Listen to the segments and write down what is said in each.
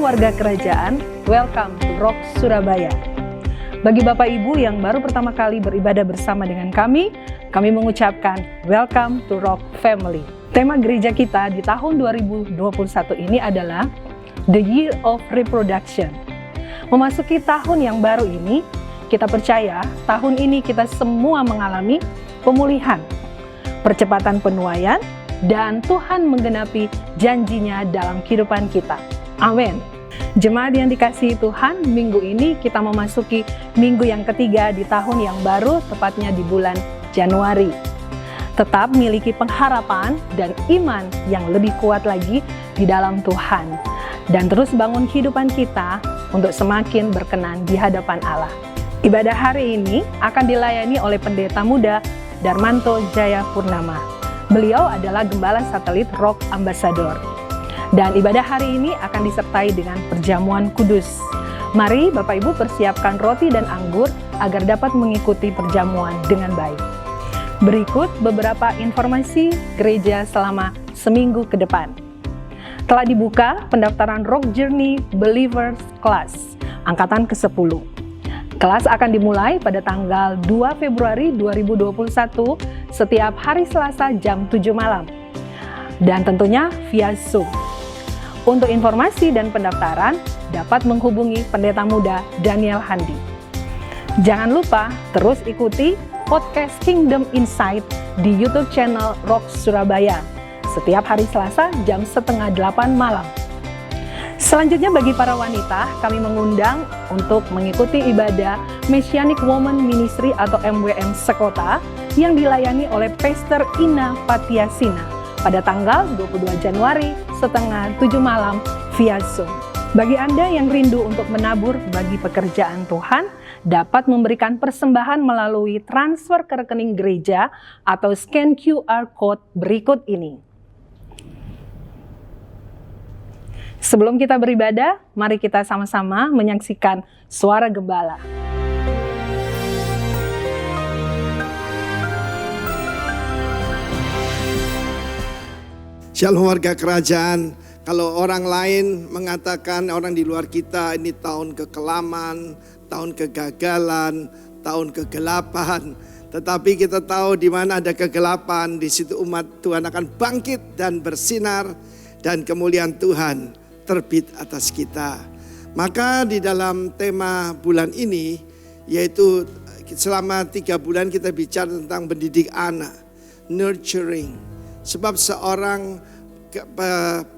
warga kerajaan, welcome to Rock Surabaya. Bagi Bapak Ibu yang baru pertama kali beribadah bersama dengan kami mengucapkan welcome to Rock Family. Tema gereja kita di tahun 2021 ini adalah The Year of Reproduction. Memasuki tahun yang baru ini, kita percaya tahun ini kita semua mengalami pemulihan, percepatan penuaian, dan Tuhan menggenapi janjinya dalam kehidupan kita. Amin. Jemaat yang dikasihi Tuhan, minggu ini kita memasuki minggu yang ketiga di tahun yang baru, tepatnya di bulan Januari. Tetap miliki pengharapan dan iman yang lebih kuat lagi di dalam Tuhan. Dan terus bangun kehidupan kita untuk semakin berkenan di hadapan Allah. Ibadah hari ini akan dilayani oleh Pendeta Muda Darmanto Jaya Purnama. Beliau adalah Gembala Satelit Rock Ambassador. Dan ibadah hari ini akan disertai dengan perjamuan kudus. Mari Bapak Ibu persiapkan roti dan anggur agar dapat mengikuti perjamuan dengan baik. Berikut beberapa informasi gereja selama seminggu ke depan. Telah dibuka pendaftaran Rock Journey Believers Class, angkatan ke-10. Kelas akan dimulai pada tanggal 2 Februari 2021 setiap hari Selasa jam 7 malam. Dan tentunya via Zoom. Untuk informasi dan pendaftaran dapat menghubungi Pendeta Muda Daniel Handi. Jangan lupa terus ikuti podcast Kingdom Insight di YouTube channel Rock Surabaya setiap hari Selasa jam 7:30 malam. Selanjutnya bagi para wanita, kami mengundang untuk mengikuti ibadah Messianic Woman Ministry atau MWM Sekota yang dilayani oleh Pastor Ina Patiasina pada tanggal 22 Januari 6:30 malam via Zoom. Bagi Anda yang rindu untuk menabur bagi pekerjaan Tuhan, dapat memberikan persembahan melalui transfer ke rekening gereja atau scan QR Code berikut ini. Sebelum kita beribadah, mari kita sama-sama menyaksikan suara gembala. Shalom warga kerajaan. Kalau orang lain mengatakan orang di luar kita ini tahun kekelaman, tahun kegagalan, tahun kegelapan. Tetapi kita tahu di mana ada kegelapan, di situ umat Tuhan akan bangkit dan bersinar dan kemuliaan Tuhan terbit atas kita. Maka di dalam tema bulan ini, yaitu selama 3 bulan kita bicara tentang mendidik anak, nurturing. Sebab seorang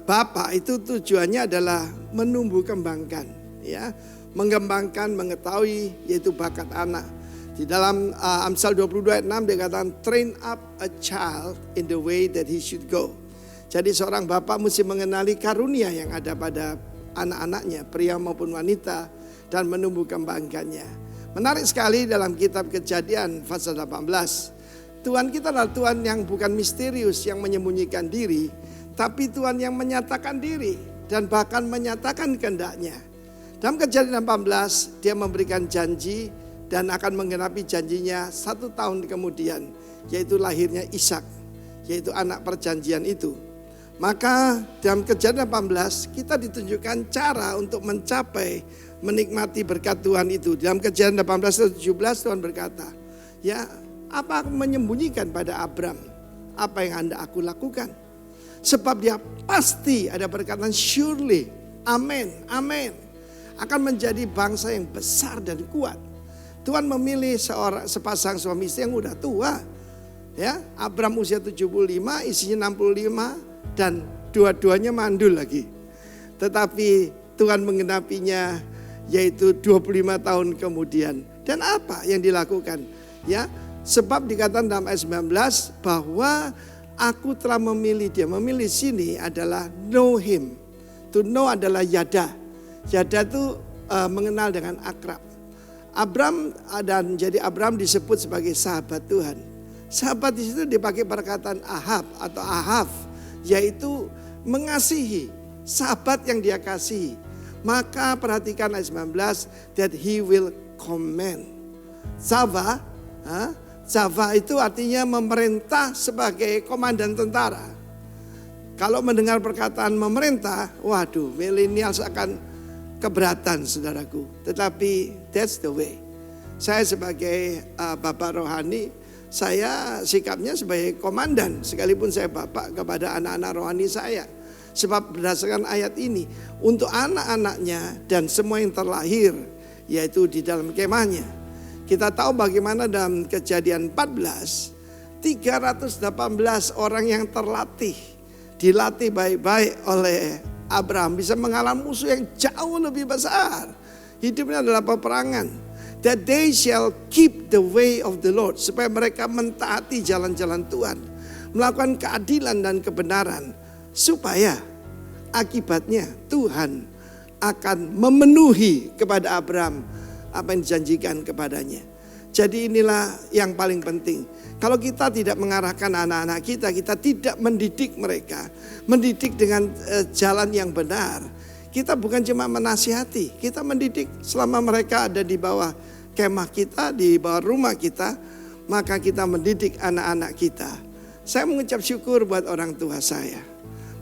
bapak itu tujuannya adalah menumbuh kembangkan, ya, mengembangkan, mengetahui yaitu bakat anak. Di dalam Amsal 22 ayat 6 dikatakan train up a child in the way that he should go. Jadi seorang bapak mesti mengenali karunia yang ada pada anak-anaknya, pria maupun wanita, dan menumbuh kembangkannya. Menarik sekali dalam kitab Kejadian pasal 18. Tuhan kita adalah Tuhan yang bukan misterius, yang menyembunyikan diri, tapi Tuhan yang menyatakan diri dan bahkan menyatakan kehendaknya. Dalam Kejadian 18, dia memberikan janji dan akan menggenapi janjinya 1 tahun kemudian, yaitu lahirnya Ishak, yaitu anak perjanjian itu. Maka dalam Kejadian 18 kita ditunjukkan cara untuk mencapai menikmati berkat Tuhan itu. Dalam Kejadian 18:17 Tuhan berkata, ya, apa aku menyembunyikan pada Abram apa yang hendak aku lakukan? Sebab dia pasti ada perkataan surely, amin, amin, akan menjadi bangsa yang besar dan kuat. Tuhan memilih sepasang suami istri yang udah tua. Ya, Abram usia 75, isinya 65 dan dua-duanya mandul lagi. Tetapi Tuhan menggenapinya yaitu 25 tahun kemudian. Dan apa yang dilakukan? Ya, sebab dikatakan dalam ayat 19 bahwa aku telah memilih dia. Memilih sini adalah know him. To know adalah yada. Yada itu mengenal dengan akrab. Abram disebut sebagai sahabat Tuhan. Sahabat di situ dipakai perkataan ahab atau ahaf, yaitu mengasihi, sahabat yang dia kasihi. Maka perhatikan ayat 19, that he will command. Zava itu artinya memerintah sebagai komandan tentara. Kalau mendengar perkataan memerintah, waduh, milenial akan keberatan saudaraku. Tetapi that's the way. Saya sebagai bapak rohani, saya sikapnya sebagai komandan sekalipun saya bapak kepada anak-anak rohani saya. Sebab berdasarkan ayat ini, untuk anak-anaknya dan semua yang terlahir, yaitu di dalam kemahnya. Kita tahu bagaimana dalam Kejadian 14, 318 orang yang terlatih, dilatih baik-baik oleh Abraham, bisa mengalami musuh yang jauh lebih besar. Hidupnya adalah peperangan. That they shall keep the way of the Lord. Supaya mereka mentaati jalan-jalan Tuhan. Melakukan keadilan dan kebenaran. Supaya akibatnya Tuhan akan memenuhi kepada Abraham apa yang dijanjikan kepadanya. Jadi inilah yang paling penting. Kalau kita tidak mengarahkan anak-anak kita, kita tidak mendidik mereka. Mendidik dengan jalan yang benar. Kita bukan cuma menasihati, kita mendidik selama mereka ada di bawah kemah kita, di bawah rumah kita, maka kita mendidik anak-anak kita. Saya mengucap syukur buat orang tua saya.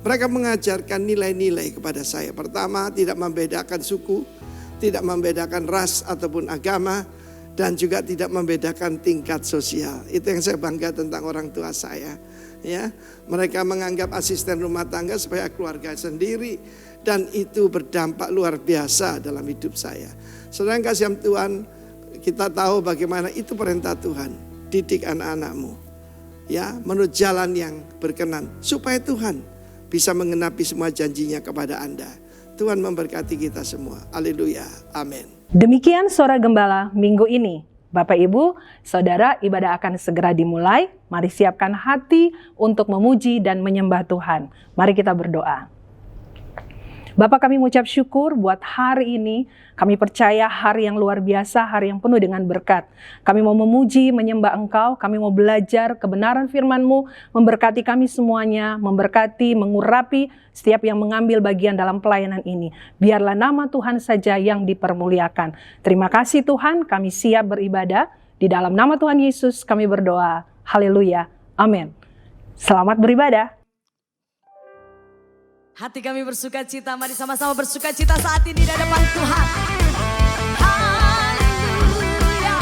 Mereka mengajarkan nilai-nilai kepada saya. Pertama, tidak membedakan suku, tidak membedakan ras ataupun agama, dan juga tidak membedakan tingkat sosial. Itu yang saya bangga tentang orang tua saya. Ya, mereka menganggap asisten rumah tangga sebagai keluarga sendiri. Dan itu berdampak luar biasa dalam hidup saya. Saudara yang kasih Tuhan, kita tahu bagaimana itu perintah Tuhan. Didik anak-anakmu, ya, menurut jalan yang berkenan, supaya Tuhan bisa mengenapi semua janjinya kepada Anda. Tuhan memberkati kita semua. Haleluya. Amin. Demikian Suara Gembala minggu ini. Bapak Ibu, Saudara, ibadah akan segera dimulai. Mari siapkan hati untuk memuji dan menyembah Tuhan. Mari kita berdoa. Bapak, kami mengucap syukur buat hari ini. Kami percaya hari yang luar biasa, hari yang penuh dengan berkat. Kami mau memuji, menyembah Engkau, kami mau belajar kebenaran firman-Mu, memberkati kami semuanya, memberkati, mengurapi setiap yang mengambil bagian dalam pelayanan ini. Biarlah nama Tuhan saja yang dipermuliakan. Terima kasih Tuhan, kami siap beribadah. Di dalam nama Tuhan Yesus kami berdoa. Haleluya. Amin. Selamat beribadah. Hati kami bersuka cita, mari sama-sama bersuka cita saat ini di hadapan Tuhan. Haleluya.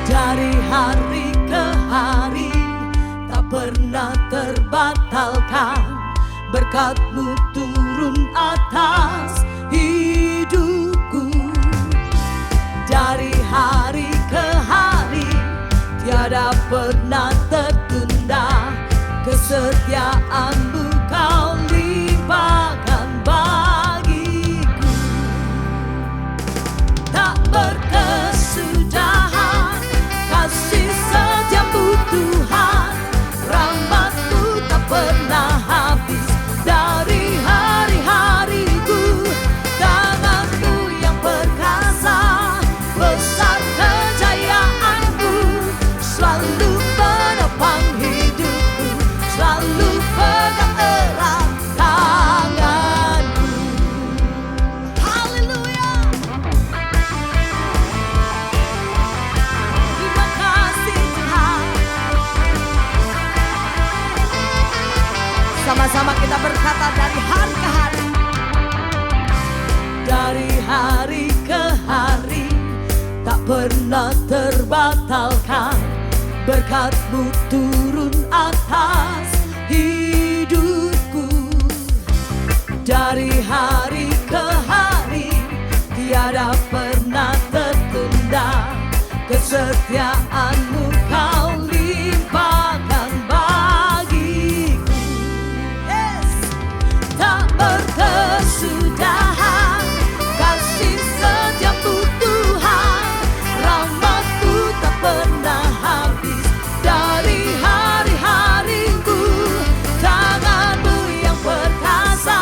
Dari hari ke hari tak pernah terbatalkan, berkat-Mu turun atas hidupku. Dari hari ke hari tiada pernah tertunda, kesetiaan-Mu Kau limpahkan bagiku. Tak berkesudahan kasih setiap-Mu Tuhan, rahmat-Mu tak pernah habis dari hari-hariku. Tangan-Mu yang perkasa, besar kejayaan-Mu, selalu menopang hidupku, selalu pegang erat tangan-Mu. Haleluya. Terima kasih Tuhan. Sama-sama kita berkata dari hari ke hari. Dari hari ke hari tak pernah terbatalkan, berkat-Mu turun atas hidupku. Dari hari ke hari tiada pernah tertunda, kesetiaan-Mu Kau limpahkan bagiku. Yes. Tak berkesudahan kasih setiap-Mu Tuhan, rahmat-Mu tak pernah habis dari hari-hariku. Tangan-Mu yang perkasa,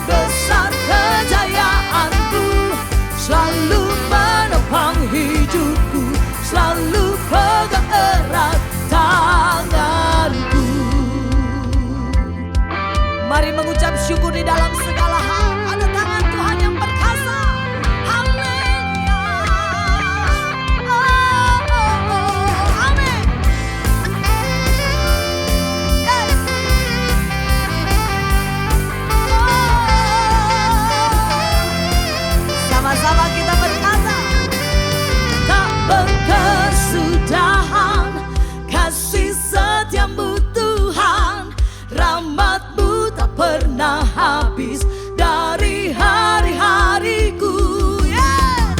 besar kejayaan-Mu, selalu menopang hidupku, selalu pegang erat tanganku. Mari mengucap syukur di dalam segala hal. Ada tangan Tuhan yang perkasa. Haleluya. Oh, oh, oh. Amin. habis dari hari-hariku. Yes!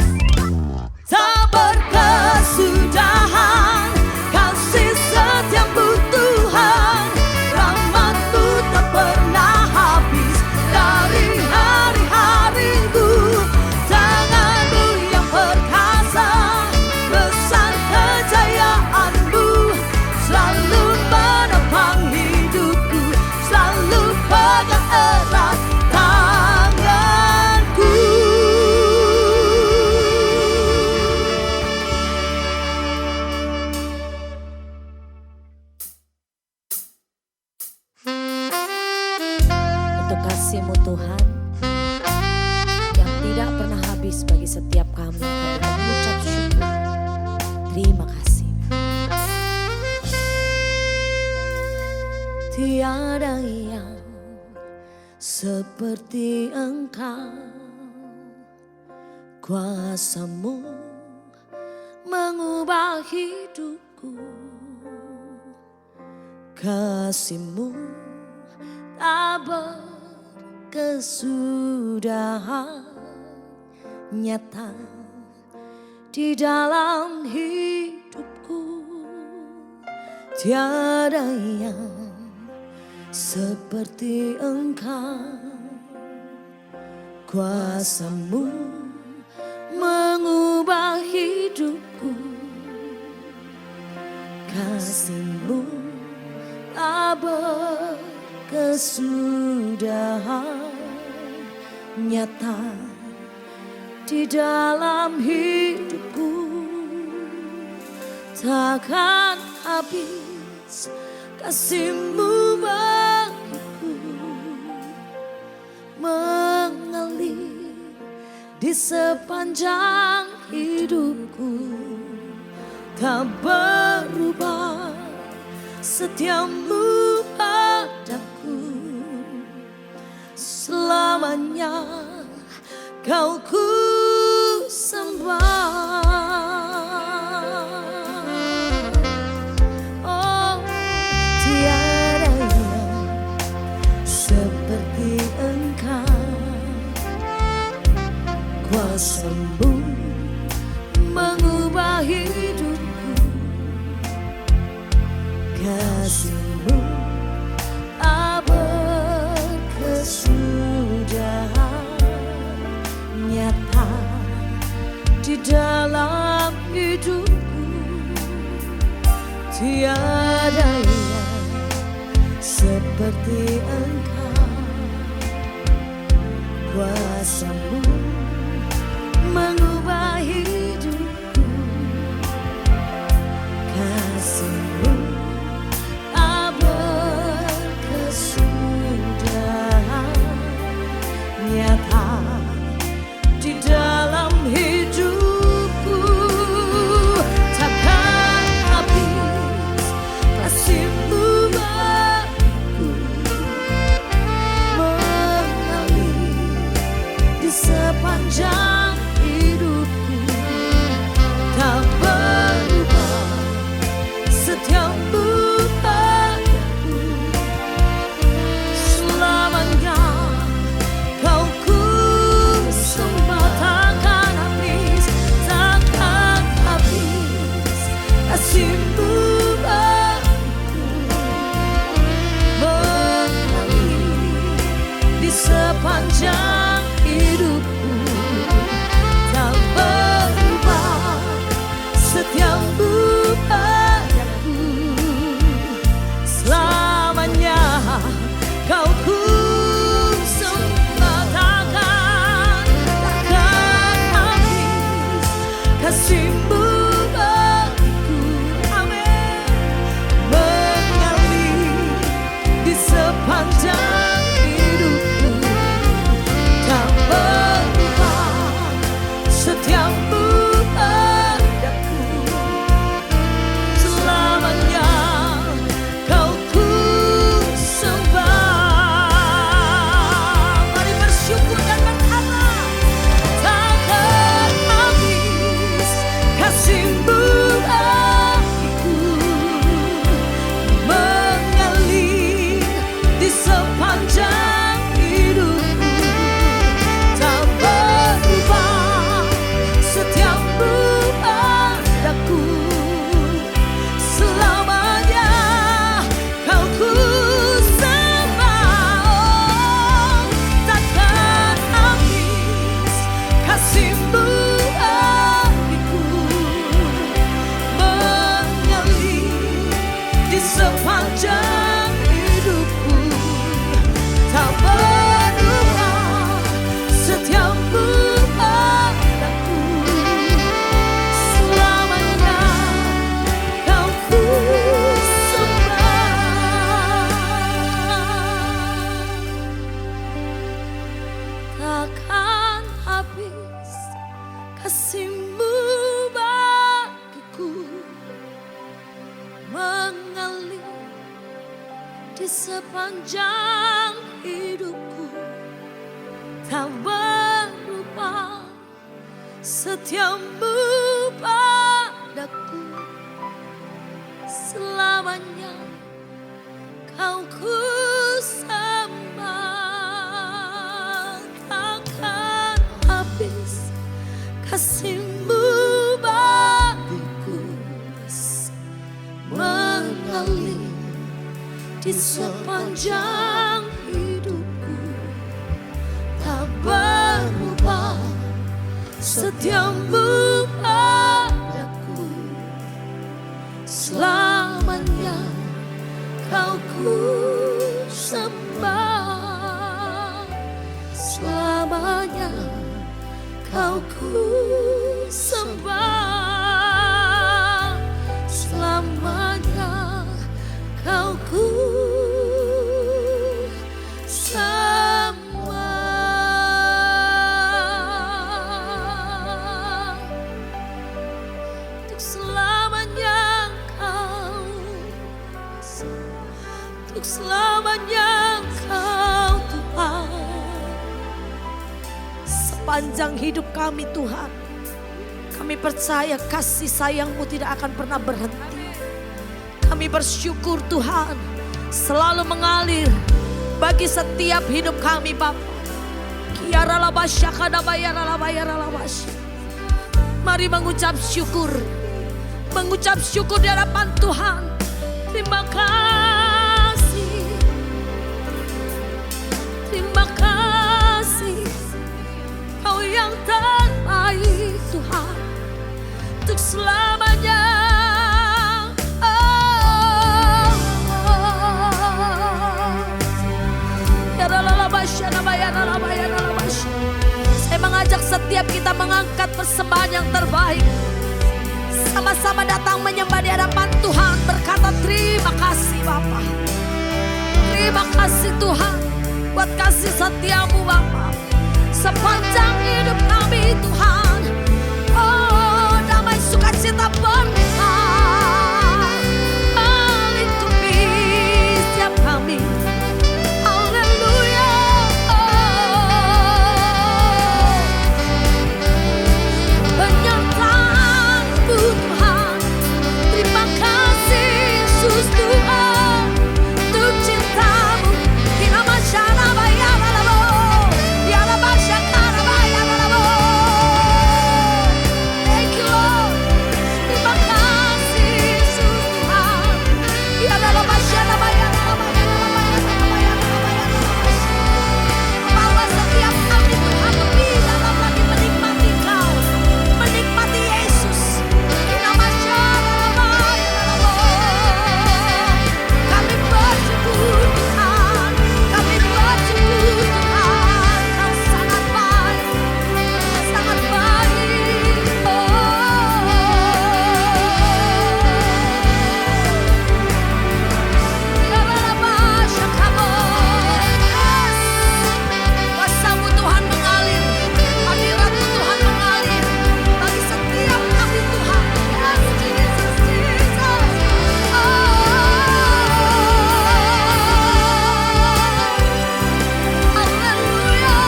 Tak berkesudahan kasih setiamu Tuhan, rahmat-Mu tak pernah habis dari hari-hariku. Tangan-Mu yang perkasa, besar kejayaan-Mu selalu menopang hidupku, selalu pegang erat tanganku. Untuk kasih-Mu Tuhan yang tidak pernah habis bagi setiap kami mengucap syukur. Terima kasih. Tiada yang seperti Engkau, kuasa-Mu mengubah hidupku, kasih-Mu tak berkesudahan, nyata di dalam hidupku. Tiada yang seperti Engkau, kuasa-Mu mengubah hidupku, kasih-Mu tak berkesudahan, nyata di dalam hidupku. Takkan habis kasih-Mu bagiku, mengalir di sepanjang hidupku. Tak berubah setia-Mu padaku, selamanya Kau ku sembah. Oh, tiada yang seperti Engkau, kuasa-Mu mengubah hidupku, kasih-Mu tak berkesudahan, nyata di dalam hidupku. Tiada yang seperti Engkau, kuasa-Mu mengubah hidupku, kasih-Mu tak berkesudahan, nyata di dalam hidupku. Takkan habis kasih-Mu bagiku, mengalir di sepanjang hidupku. Tak berubah setia-Mu padaku, selamanya Kau ku sembah. Takkan habis, takkan habis kasih-Mu bagiku, mengalir di sepanjang hidupku. Tak berubah setia-Mu padaku, selamanya Kau ku sembah. Takkan habis kasih-Mu bagiku, amin, mengalir di sepanjang hidupku. Tak berubah sepanjang hidupku tak berubah, setiamu padaku selamanya. Kau ku sembah, takkan habis kasih-Mu bagiku, mengalir di sepanjang hidupku tak berubah, setiamu padaku selamanya. Kau ku sembah, selamanya Kau ku sembah, selamanya Kau ku sembah. Untuk selamanya Kau, untuk selamanya Kau Tuhan. Sepanjang hidup kami Tuhan, kami percaya kasih sayang-Mu tidak akan pernah berhenti. Kami bersyukur Tuhan selalu mengalir bagi setiap hidup kami Bapa. Mari mengucap syukur di hadapan Tuhan. Terima kasih, terima kasih, Kau yang terbaik Tuhan, untuk selamanya. Saya mengajak setiap kita mengangkat persembahan yang terbaik, sama-sama datang menyembah di hadapan Tuhan, berkata terima kasih Bapa. Terima kasih Tuhan buat kasih setia-Mu Bapa sepanjang hidup kami Tuhan. Oh, damai sukacita berlimpah melingkupi setiap kami. Haleluya. Penyertaan-Mu Tuhan, terima kasih Yesus Tuhan, untuk cinta-Mu. Thank you Lord. Terima kasih Yesus Tuhan. Bahwa setiap kami Tuhan lebih dalam lagi menikmati Kau, menikmati Yesus. Kami bersyukur Tuhan, kami bersyukur Tuhan, Kau sangat baik, sangat baik. Kuasa-Mu Tuhan mengalir, hadirat-Mu Tuhan mengalir bagi setiap kami Tuhan. Yes, Jesus, Jesus. Haleluya,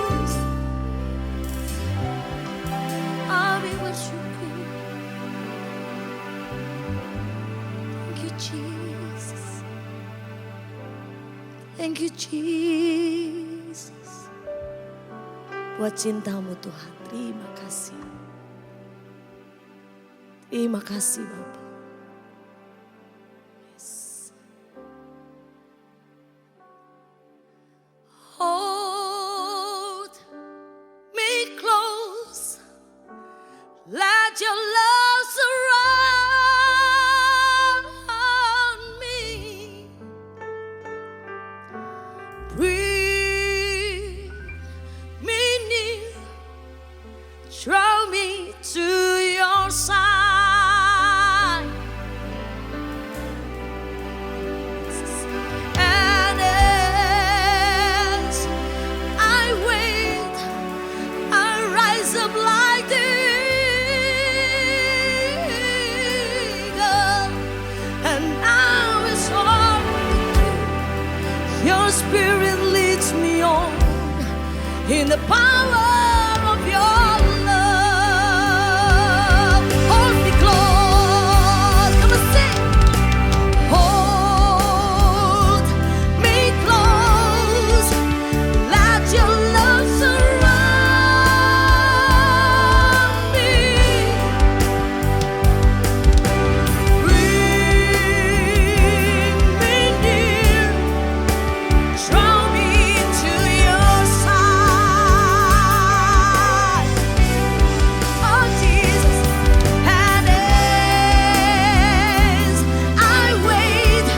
Yesus. Kami bersyukur. Thank you Jesus. Thank you Jesus. Buat cinta-Mu Tuhan, terima kasih. Terima kasih Bapa. Yes. Hold me close, let your love surround me. Bring me near, draw me to your side. And as I wait, I rise in the power of your love. Hold me close. Come on, sing. Hold me close. Let your love surround me. Bring me near. Draw me to your side. Oh Jesus, and as I wait,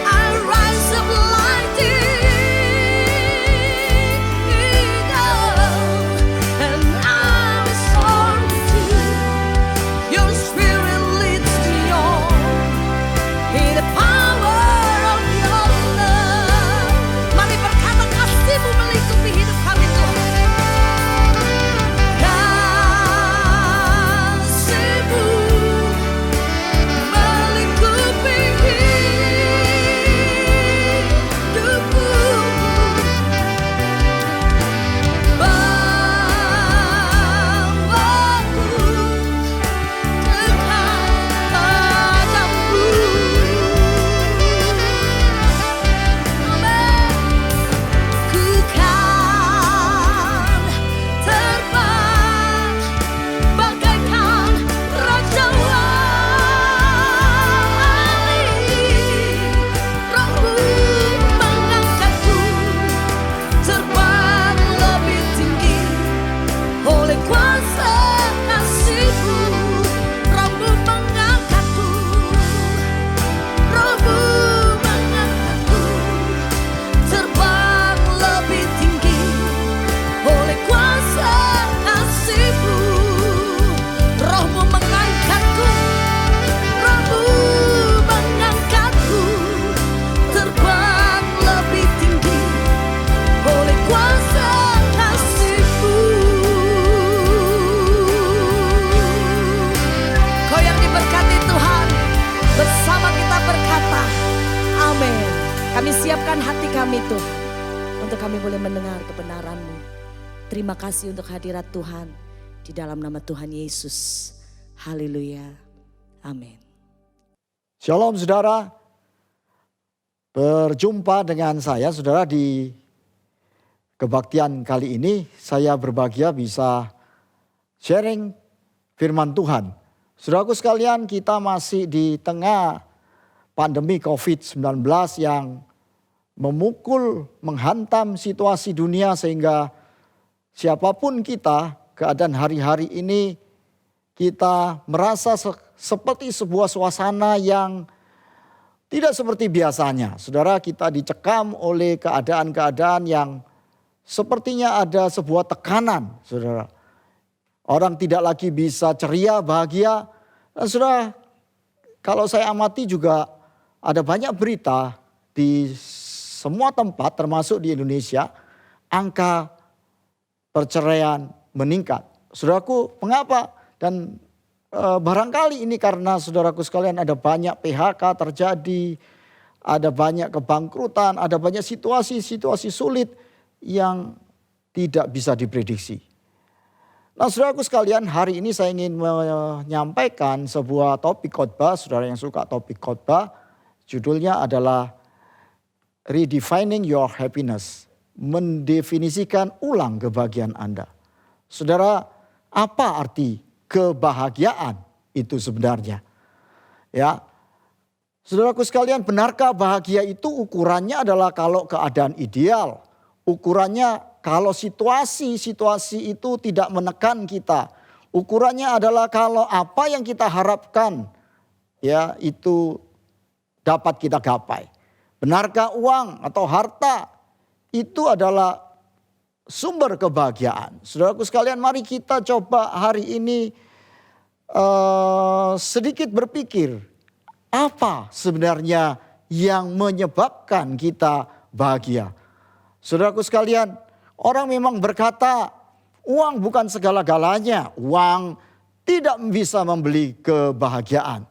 I rise up like eagle, and I'm soaring too. Your spirit leads me on in the power of your love. Mari berkata kasih-Mu melingkupi hidup kami Tuhan. Kasih-Mu melingkupi hidupku. Bawaku dekat padamu. Amin. Ku kan terbang bagaikan raja wali. Rohmu mengangkatku terbang lebih tinggi oleh kuasa kasih-Mu. Rohmu mengangkatku, Rohmu mengangkatku terbang lebih tinggi oleh kuasa kasih-Mu. Rohmu mengangkatku, Rohmu mengangkatku terbang lebih tinggi oleh kuasa kasih-Mu. Kau yang diberkati Tuhan, bersama kita berkata, amin. Kami siapkan hati kami Tuhan, untuk kami boleh mendengar kebenaran-Mu. Terima kasih untuk hadirat Tuhan, di dalam nama Tuhan Yesus. Haleluya. Amin. Shalom saudara, berjumpa dengan saya saudara di kebaktian kali ini. Saya berbahagia bisa sharing firman Tuhan. Saudaraku sekalian, kita masih di tengah pandemi COVID-19 yang memukul, menghantam situasi dunia sehingga siapapun kita, keadaan hari-hari ini kita merasa seperti sebuah suasana yang tidak seperti biasanya. Saudara, kita dicekam oleh keadaan-keadaan yang sepertinya ada sebuah tekanan, saudara. Orang tidak lagi bisa ceria, bahagia. Dan saudara, kalau saya amati juga ada banyak berita di semua tempat termasuk di Indonesia, angka perceraian meningkat. Saudaraku, mengapa? Dan barangkali ini karena saudaraku sekalian ada banyak PHK terjadi, ada banyak kebangkrutan, ada banyak situasi-situasi sulit yang tidak bisa diprediksi. Nah saudaraku sekalian, hari ini saya ingin menyampaikan sebuah topik khotbah. Saudara yang suka topik khotbah, judulnya adalah Redefining Your Happiness. Mendefinisikan ulang kebahagiaan Anda. Saudara, apa arti kebahagiaan itu sebenarnya? Ya, saudaraku sekalian, benarkah bahagia itu ukurannya adalah kalau keadaan ideal? Ukurannya kalau situasi-situasi itu tidak menekan kita. Ukurannya adalah kalau apa yang kita harapkan ya itu dapat kita gapai. Benarkah uang atau harta itu adalah sumber kebahagiaan? Saudaraku sekalian, mari kita coba hari ini sedikit berpikir. Apa sebenarnya yang menyebabkan kita bahagia? Saudaraku sekalian, orang memang berkata uang bukan segala-galanya. Uang tidak bisa membeli kebahagiaan.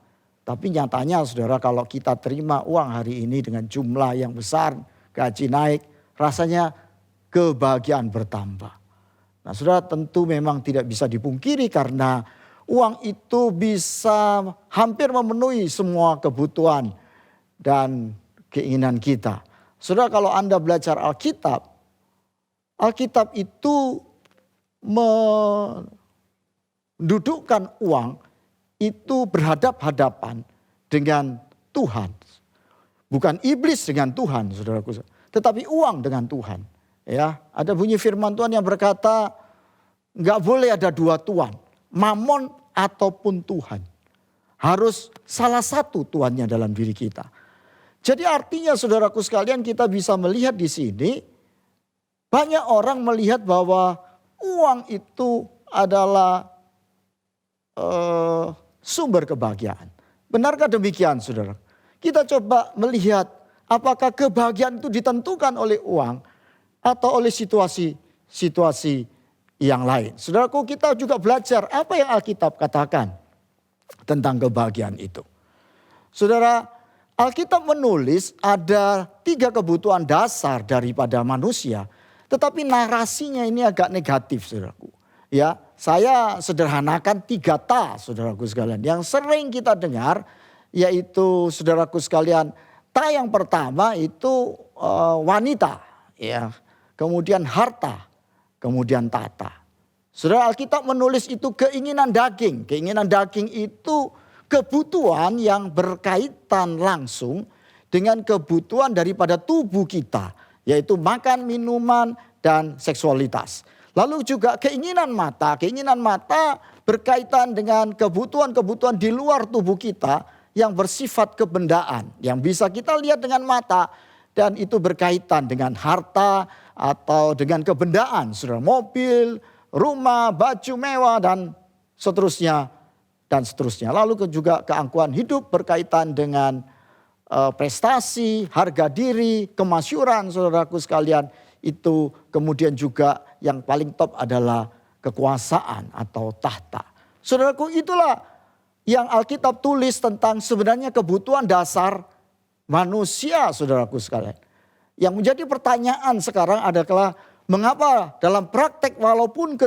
Tapi nyatanya saudara, kalau kita terima uang hari ini dengan jumlah yang besar, gaji naik, rasanya kebahagiaan bertambah. Nah, saudara, tentu memang tidak bisa dipungkiri karena uang itu bisa hampir memenuhi semua kebutuhan dan keinginan kita. Saudara, kalau Anda belajar Alkitab, Alkitab itu mendudukkan uang itu berhadap-hadapan dengan Tuhan. Bukan iblis dengan Tuhan, saudaraku, tetapi uang dengan Tuhan. Ya, ada bunyi firman Tuhan yang berkata, nggak boleh ada dua tuan, mamon ataupun Tuhan. Harus salah satu tuannya dalam diri kita. Jadi artinya, saudaraku sekalian, kita bisa melihat di sini, banyak orang melihat bahwa uang itu adalah sumber kebahagiaan. Benarkah demikian, saudara? Kita coba melihat apakah kebahagiaan itu ditentukan oleh uang atau oleh situasi yang lain. Saudaraku, kita juga belajar apa yang Alkitab katakan tentang kebahagiaan itu. Saudara, Alkitab menulis ada 3 kebutuhan dasar daripada manusia. Tetapi narasinya ini agak negatif, saudaraku. Ya, saya sederhanakan 3 ta, saudaraku sekalian. Yang sering kita dengar, yaitu saudaraku sekalian, ta yang pertama itu wanita, ya. Kemudian harta, kemudian tata. Saudara, Alkitab menulis itu keinginan daging. Keinginan daging itu kebutuhan yang berkaitan langsung dengan kebutuhan daripada tubuh kita. Yaitu makan, minuman, dan seksualitas. Lalu juga keinginan mata. Keinginan mata berkaitan dengan kebutuhan-kebutuhan di luar tubuh kita yang bersifat kebendaan. Yang bisa kita lihat dengan mata dan itu berkaitan dengan harta atau dengan kebendaan. Saudara, mobil, rumah, baju mewah, dan seterusnya. Dan seterusnya. Lalu juga keangkuhan hidup berkaitan dengan prestasi, harga diri, kemasyuran, saudaraku sekalian. Itu kemudian juga yang paling top adalah kekuasaan atau tahta. Saudaraku, itulah yang Alkitab tulis tentang sebenarnya kebutuhan dasar manusia, saudaraku sekalian. Yang menjadi pertanyaan sekarang adalah mengapa dalam praktek walaupun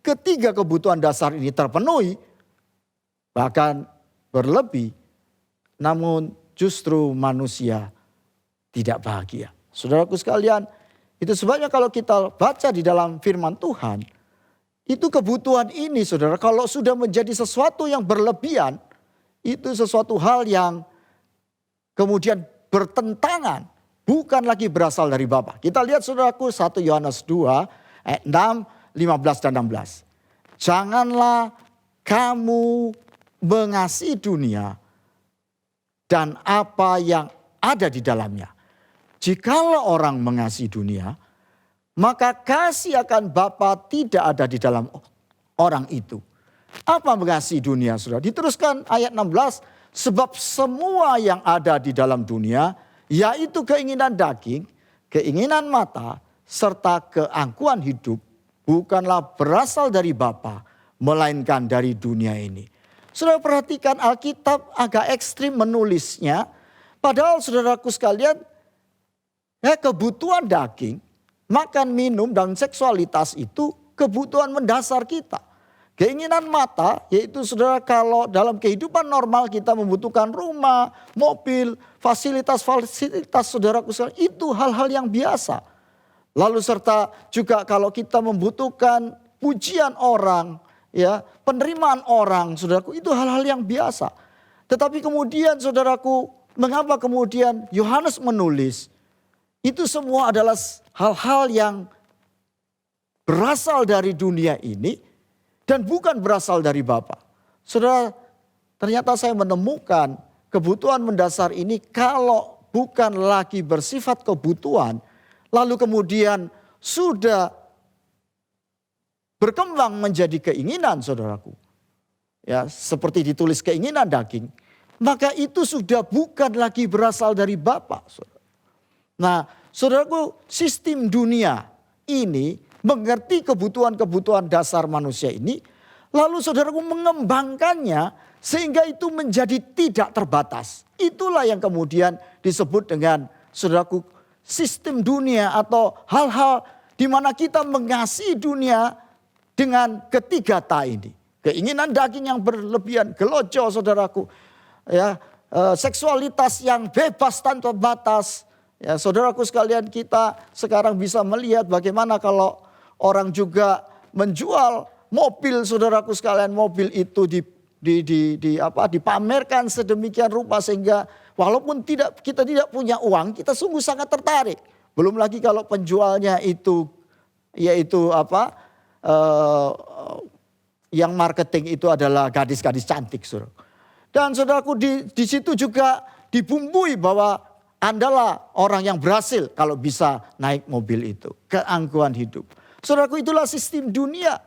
ketiga kebutuhan dasar ini terpenuhi, bahkan berlebih, namun justru manusia tidak bahagia. Saudaraku sekalian, itu sebabnya kalau kita baca di dalam firman Tuhan, itu kebutuhan ini, saudara, kalau sudah menjadi sesuatu yang berlebihan, itu sesuatu hal yang kemudian bertentangan, bukan lagi berasal dari Bapa. Kita lihat, saudaraku, 1 Yohanes 2 ayat 6, 15 dan 16. Janganlah kamu mengasihi dunia dan apa yang ada di dalamnya. Jikalau orang mengasihi dunia, maka kasih akan Bapa tidak ada di dalam orang itu. Apa mengasihi dunia, saudara? Diteruskan ayat 16, sebab semua yang ada di dalam dunia, yaitu keinginan daging, keinginan mata, serta keangkuhan hidup, bukanlah berasal dari Bapa, melainkan dari dunia ini. Saudara, perhatikan Alkitab agak ekstrim menulisnya. Padahal saudaraku sekalian, kebutuhan daging, makan, minum, dan seksualitas itu kebutuhan mendasar kita. Keinginan mata, yaitu saudara, kalau dalam kehidupan normal kita membutuhkan rumah, mobil, fasilitas-fasilitas, saudaraku sekalian, itu hal-hal yang biasa. Lalu serta juga kalau kita membutuhkan pujian orang, ya, penerimaan orang, saudaraku, itu hal-hal yang biasa. Tetapi kemudian, saudaraku, mengapa kemudian Yohanes menulis? Itu semua adalah hal-hal yang berasal dari dunia ini dan bukan berasal dari Bapa. Saudara, ternyata saya menemukan kebutuhan mendasar ini kalau bukan lagi bersifat kebutuhan, lalu kemudian sudah berkembang menjadi keinginan, saudaraku. Ya, seperti ditulis keinginan daging, maka itu sudah bukan lagi berasal dari Bapa, saudara. Nah, saudaraku, sistem dunia ini mengerti kebutuhan-kebutuhan dasar manusia ini, lalu saudaraku mengembangkannya sehingga itu menjadi tidak terbatas. Itulah yang kemudian disebut dengan, saudaraku, sistem dunia atau hal-hal di mana kita mengasihi dunia dengan ketiga ta ini. Keinginan daging yang berlebihan, gelojo saudaraku. Ya, seksualitas yang bebas tanpa batas. Ya, saudaraku sekalian, kita sekarang bisa melihat bagaimana kalau orang juga menjual mobil, saudaraku sekalian, mobil itu dipamerkan sedemikian rupa sehingga walaupun kita tidak punya uang, kita sungguh sangat tertarik. Belum lagi kalau penjualnya itu yaitu yang marketing itu adalah gadis-gadis cantik, saudara. Dan saudaraku di situ juga dibumbui bahwa Andalah orang yang berhasil kalau bisa naik mobil itu. Keangkuhan hidup. Saudaraku, itulah sistem dunia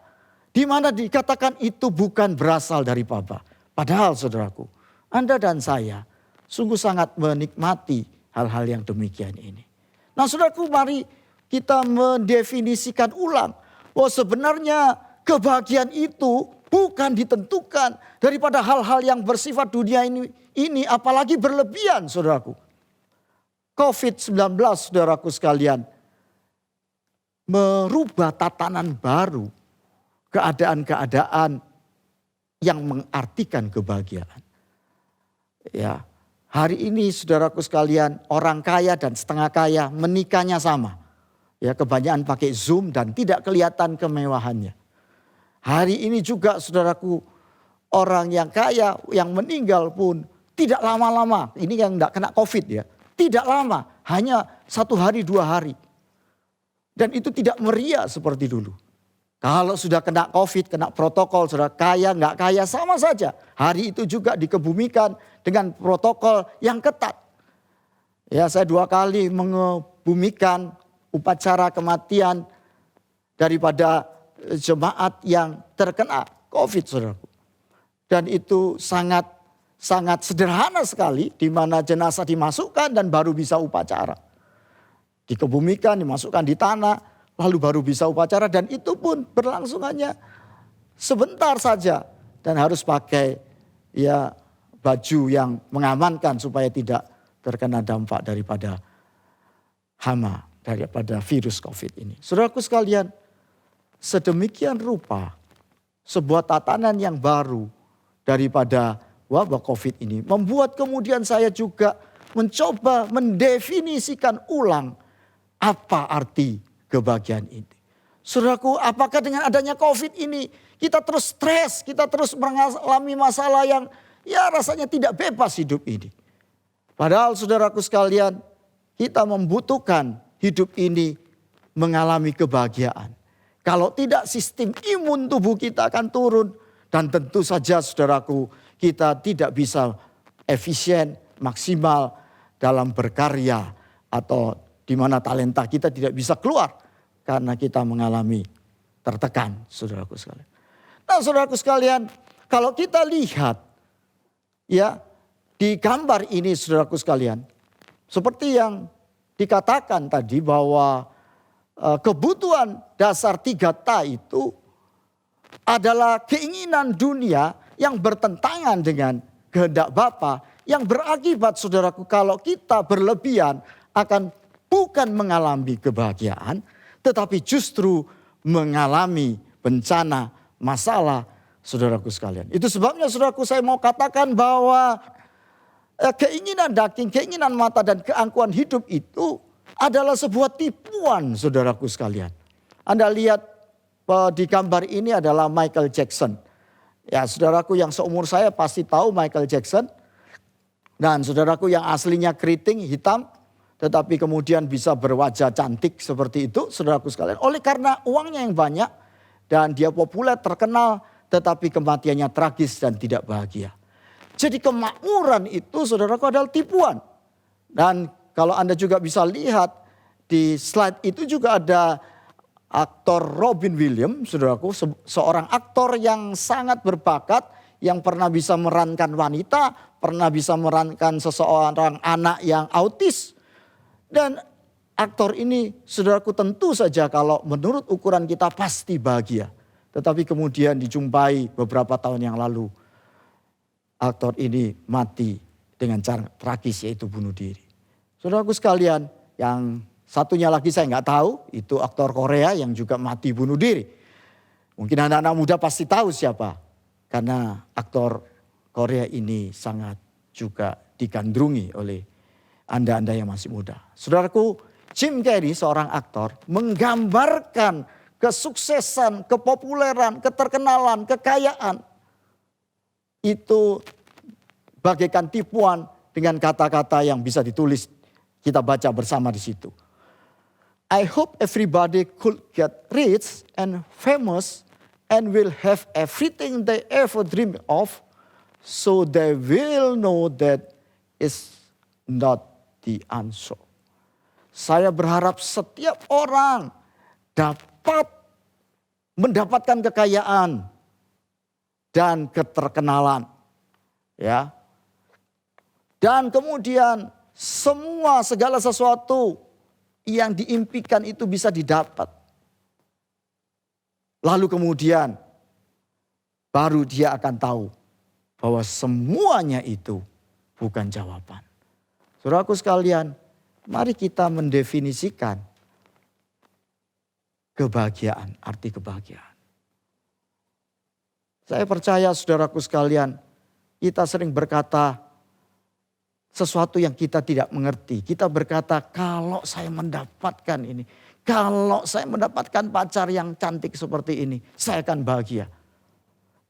di mana dikatakan itu bukan berasal dari Bapa. Padahal saudaraku, Anda dan saya sungguh sangat menikmati hal-hal yang demikian ini. Nah saudaraku, mari kita mendefinisikan ulang bahwa sebenarnya kebahagiaan itu bukan ditentukan daripada hal-hal yang bersifat dunia ini apalagi berlebihan, saudaraku. COVID-19, saudaraku sekalian, merubah tatanan baru keadaan-keadaan yang mengartikan kebahagiaan. Ya, hari ini saudaraku sekalian, orang kaya dan setengah kaya menikahnya sama. Ya, kebanyakan pakai Zoom dan tidak kelihatan kemewahannya. Hari ini juga saudaraku, orang yang kaya yang meninggal pun tidak lama-lama. Ini yang tidak kena COVID ya. Tidak lama, hanya 1 hari 2 hari. Dan itu tidak meriah seperti dulu. Kalau sudah kena COVID, kena protokol, saudara kaya nggak kaya sama saja. Hari itu juga dikebumikan dengan protokol yang ketat. Ya, saya 2 kali mengebumikan upacara kematian daripada jemaat yang terkena COVID, saudaraku. Dan itu sangat sederhana sekali, di mana jenazah dimasukkan dan baru bisa upacara. Dikebumikan, dimasukkan di tanah, lalu baru bisa upacara. Dan itu pun berlangsungannya sebentar saja. Dan harus pakai ya baju yang mengamankan supaya tidak terkena dampak daripada hama, daripada virus COVID ini. Saudaraku sekalian, sedemikian rupa sebuah tatanan yang baru daripada wabah COVID ini membuat kemudian saya juga mencoba mendefinisikan ulang apa arti kebahagiaan ini. Saudaraku, apakah dengan adanya COVID ini kita terus stres, kita terus mengalami masalah yang ya rasanya tidak bebas hidup ini. Padahal saudaraku sekalian, kita membutuhkan hidup ini mengalami kebahagiaan. Kalau tidak, sistem imun tubuh kita akan turun. Dan tentu saja saudaraku, kita tidak bisa efisien, maksimal dalam berkarya. Atau di mana talenta kita tidak bisa keluar. Karena kita mengalami tertekan, saudaraku sekalian. Nah saudaraku sekalian, kalau kita lihat ya di gambar ini saudaraku sekalian. Seperti yang dikatakan tadi bahwa kebutuhan dasar 3 ta itu adalah keinginan dunia yang bertentangan dengan kehendak Bapa, yang berakibat saudaraku kalau kita berlebihan akan bukan mengalami kebahagiaan, tetapi justru mengalami bencana, masalah, saudaraku sekalian. Itu sebabnya saudaraku saya mau katakan bahwa keinginan daging, keinginan mata dan keangkuhan hidup itu adalah sebuah tipuan, saudaraku sekalian. Anda lihat di gambar ini adalah Michael Jackson. Ya, saudaraku yang seumur saya pasti tahu Michael Jackson. Dan saudaraku yang aslinya keriting, hitam, tetapi kemudian bisa berwajah cantik seperti itu, saudaraku sekalian. Oleh karena uangnya yang banyak dan dia populer, terkenal, tetapi kematiannya tragis dan tidak bahagia. Jadi kemakmuran itu saudaraku adalah tipuan. Dan kalau Anda juga bisa lihat di slide itu juga ada aktor Robin Williams, saudaraku, seorang aktor yang sangat berbakat, yang pernah bisa memerankan wanita, pernah bisa memerankan seseorang anak yang autis. Dan aktor ini, saudaraku, tentu saja kalau menurut ukuran kita pasti bahagia. Tetapi kemudian dijumpai beberapa tahun yang lalu, aktor ini mati dengan cara tragis, yaitu bunuh diri. Saudaraku sekalian, yang Satunya lagi saya nggak tahu, itu aktor Korea yang juga mati bunuh diri. Mungkin anak-anak muda pasti tahu siapa. Karena aktor Korea ini sangat juga digandrungi oleh Anda-Anda yang masih muda. Saudaraku, Jim Carrey seorang aktor menggambarkan kesuksesan, kepopuleran, keterkenalan, kekayaan. Itu bagaikan tipuan dengan kata-kata yang bisa ditulis, kita baca bersama di situ. I hope everybody could get rich and famous and will have everything they ever dream of, so they will know that is not the answer. Saya berharap setiap orang dapat mendapatkan kekayaan dan keterkenalan, ya. Dan kemudian segala sesuatu yang diimpikan itu bisa didapat. Lalu kemudian baru dia akan tahu bahwa semuanya itu bukan jawaban. Saudaraku sekalian, mari kita mendefinisikan kebahagiaan, arti kebahagiaan. Saya percaya saudaraku sekalian, kita sering berkata sesuatu yang kita tidak mengerti. Kita berkata, kalau saya mendapatkan ini, kalau saya mendapatkan pacar yang cantik seperti ini, saya akan bahagia.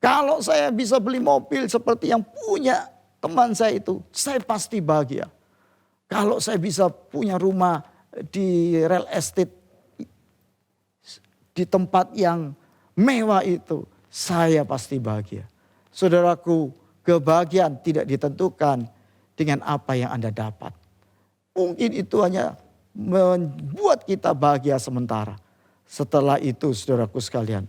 Kalau saya bisa beli mobil seperti yang punya teman saya itu, saya pasti bahagia. Kalau saya bisa punya rumah di real estate, di tempat yang mewah itu, saya pasti bahagia. Saudaraku, kebahagiaan tidak ditentukan dengan apa yang Anda dapat. Mungkin itu hanya membuat kita bahagia sementara. Setelah itu saudaraku sekalian,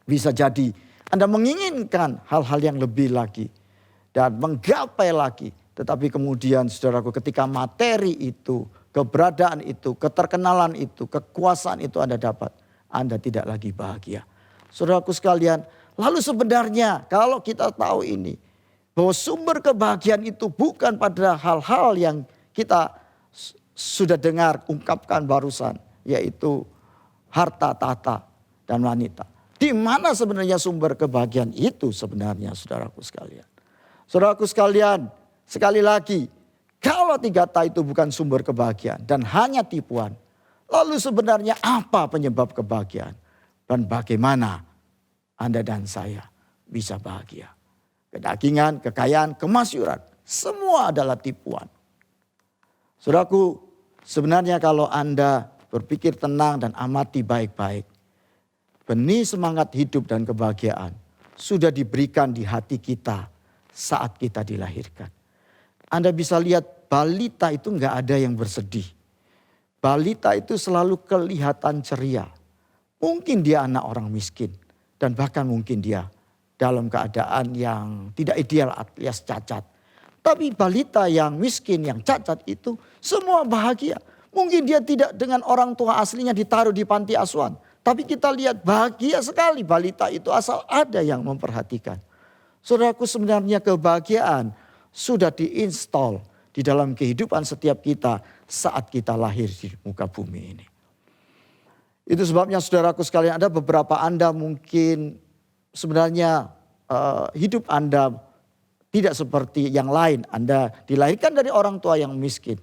bisa jadi Anda menginginkan hal-hal yang lebih lagi dan menggapai lagi. Tetapi kemudian saudaraku, ketika materi itu, keberadaan itu, keterkenalan itu, kekuasaan itu Anda dapat, Anda tidak lagi bahagia. Saudaraku sekalian, lalu sebenarnya kalau kita tahu ini, bahwa sumber kebahagiaan itu bukan pada hal-hal yang kita sudah dengar, ungkapkan barusan, yaitu harta, tahta, dan wanita. Di mana sebenarnya sumber kebahagiaan itu sebenarnya, saudaraku sekalian? Saudaraku sekalian, sekali lagi, kalau 3 itu bukan sumber kebahagiaan dan hanya tipuan, lalu sebenarnya apa penyebab kebahagiaan? Dan bagaimana Anda dan saya bisa bahagia? Kedagingan, kekayaan, kemasyhuran, semua adalah tipuan. Saudaraku, sebenarnya kalau Anda berpikir tenang dan amati baik-baik, benih semangat hidup dan kebahagiaan sudah diberikan di hati kita saat kita dilahirkan. Anda bisa lihat balita itu enggak ada yang bersedih. Balita itu selalu kelihatan ceria. Mungkin dia anak orang miskin dan bahkan mungkin dia dalam keadaan yang tidak ideal alias cacat. Tapi balita yang miskin, yang cacat itu semua bahagia. Mungkin dia tidak dengan orang tua aslinya ditaruh di panti asuhan. Tapi kita lihat bahagia sekali balita itu asal ada yang memperhatikan. Saudaraku, sebenarnya kebahagiaan sudah diinstal di dalam kehidupan setiap kita saat kita lahir di muka bumi ini. Itu sebabnya saudaraku sekalian, ada beberapa Anda mungkin sebenarnya hidup Anda tidak seperti yang lain. Anda dilahirkan dari orang tua yang miskin.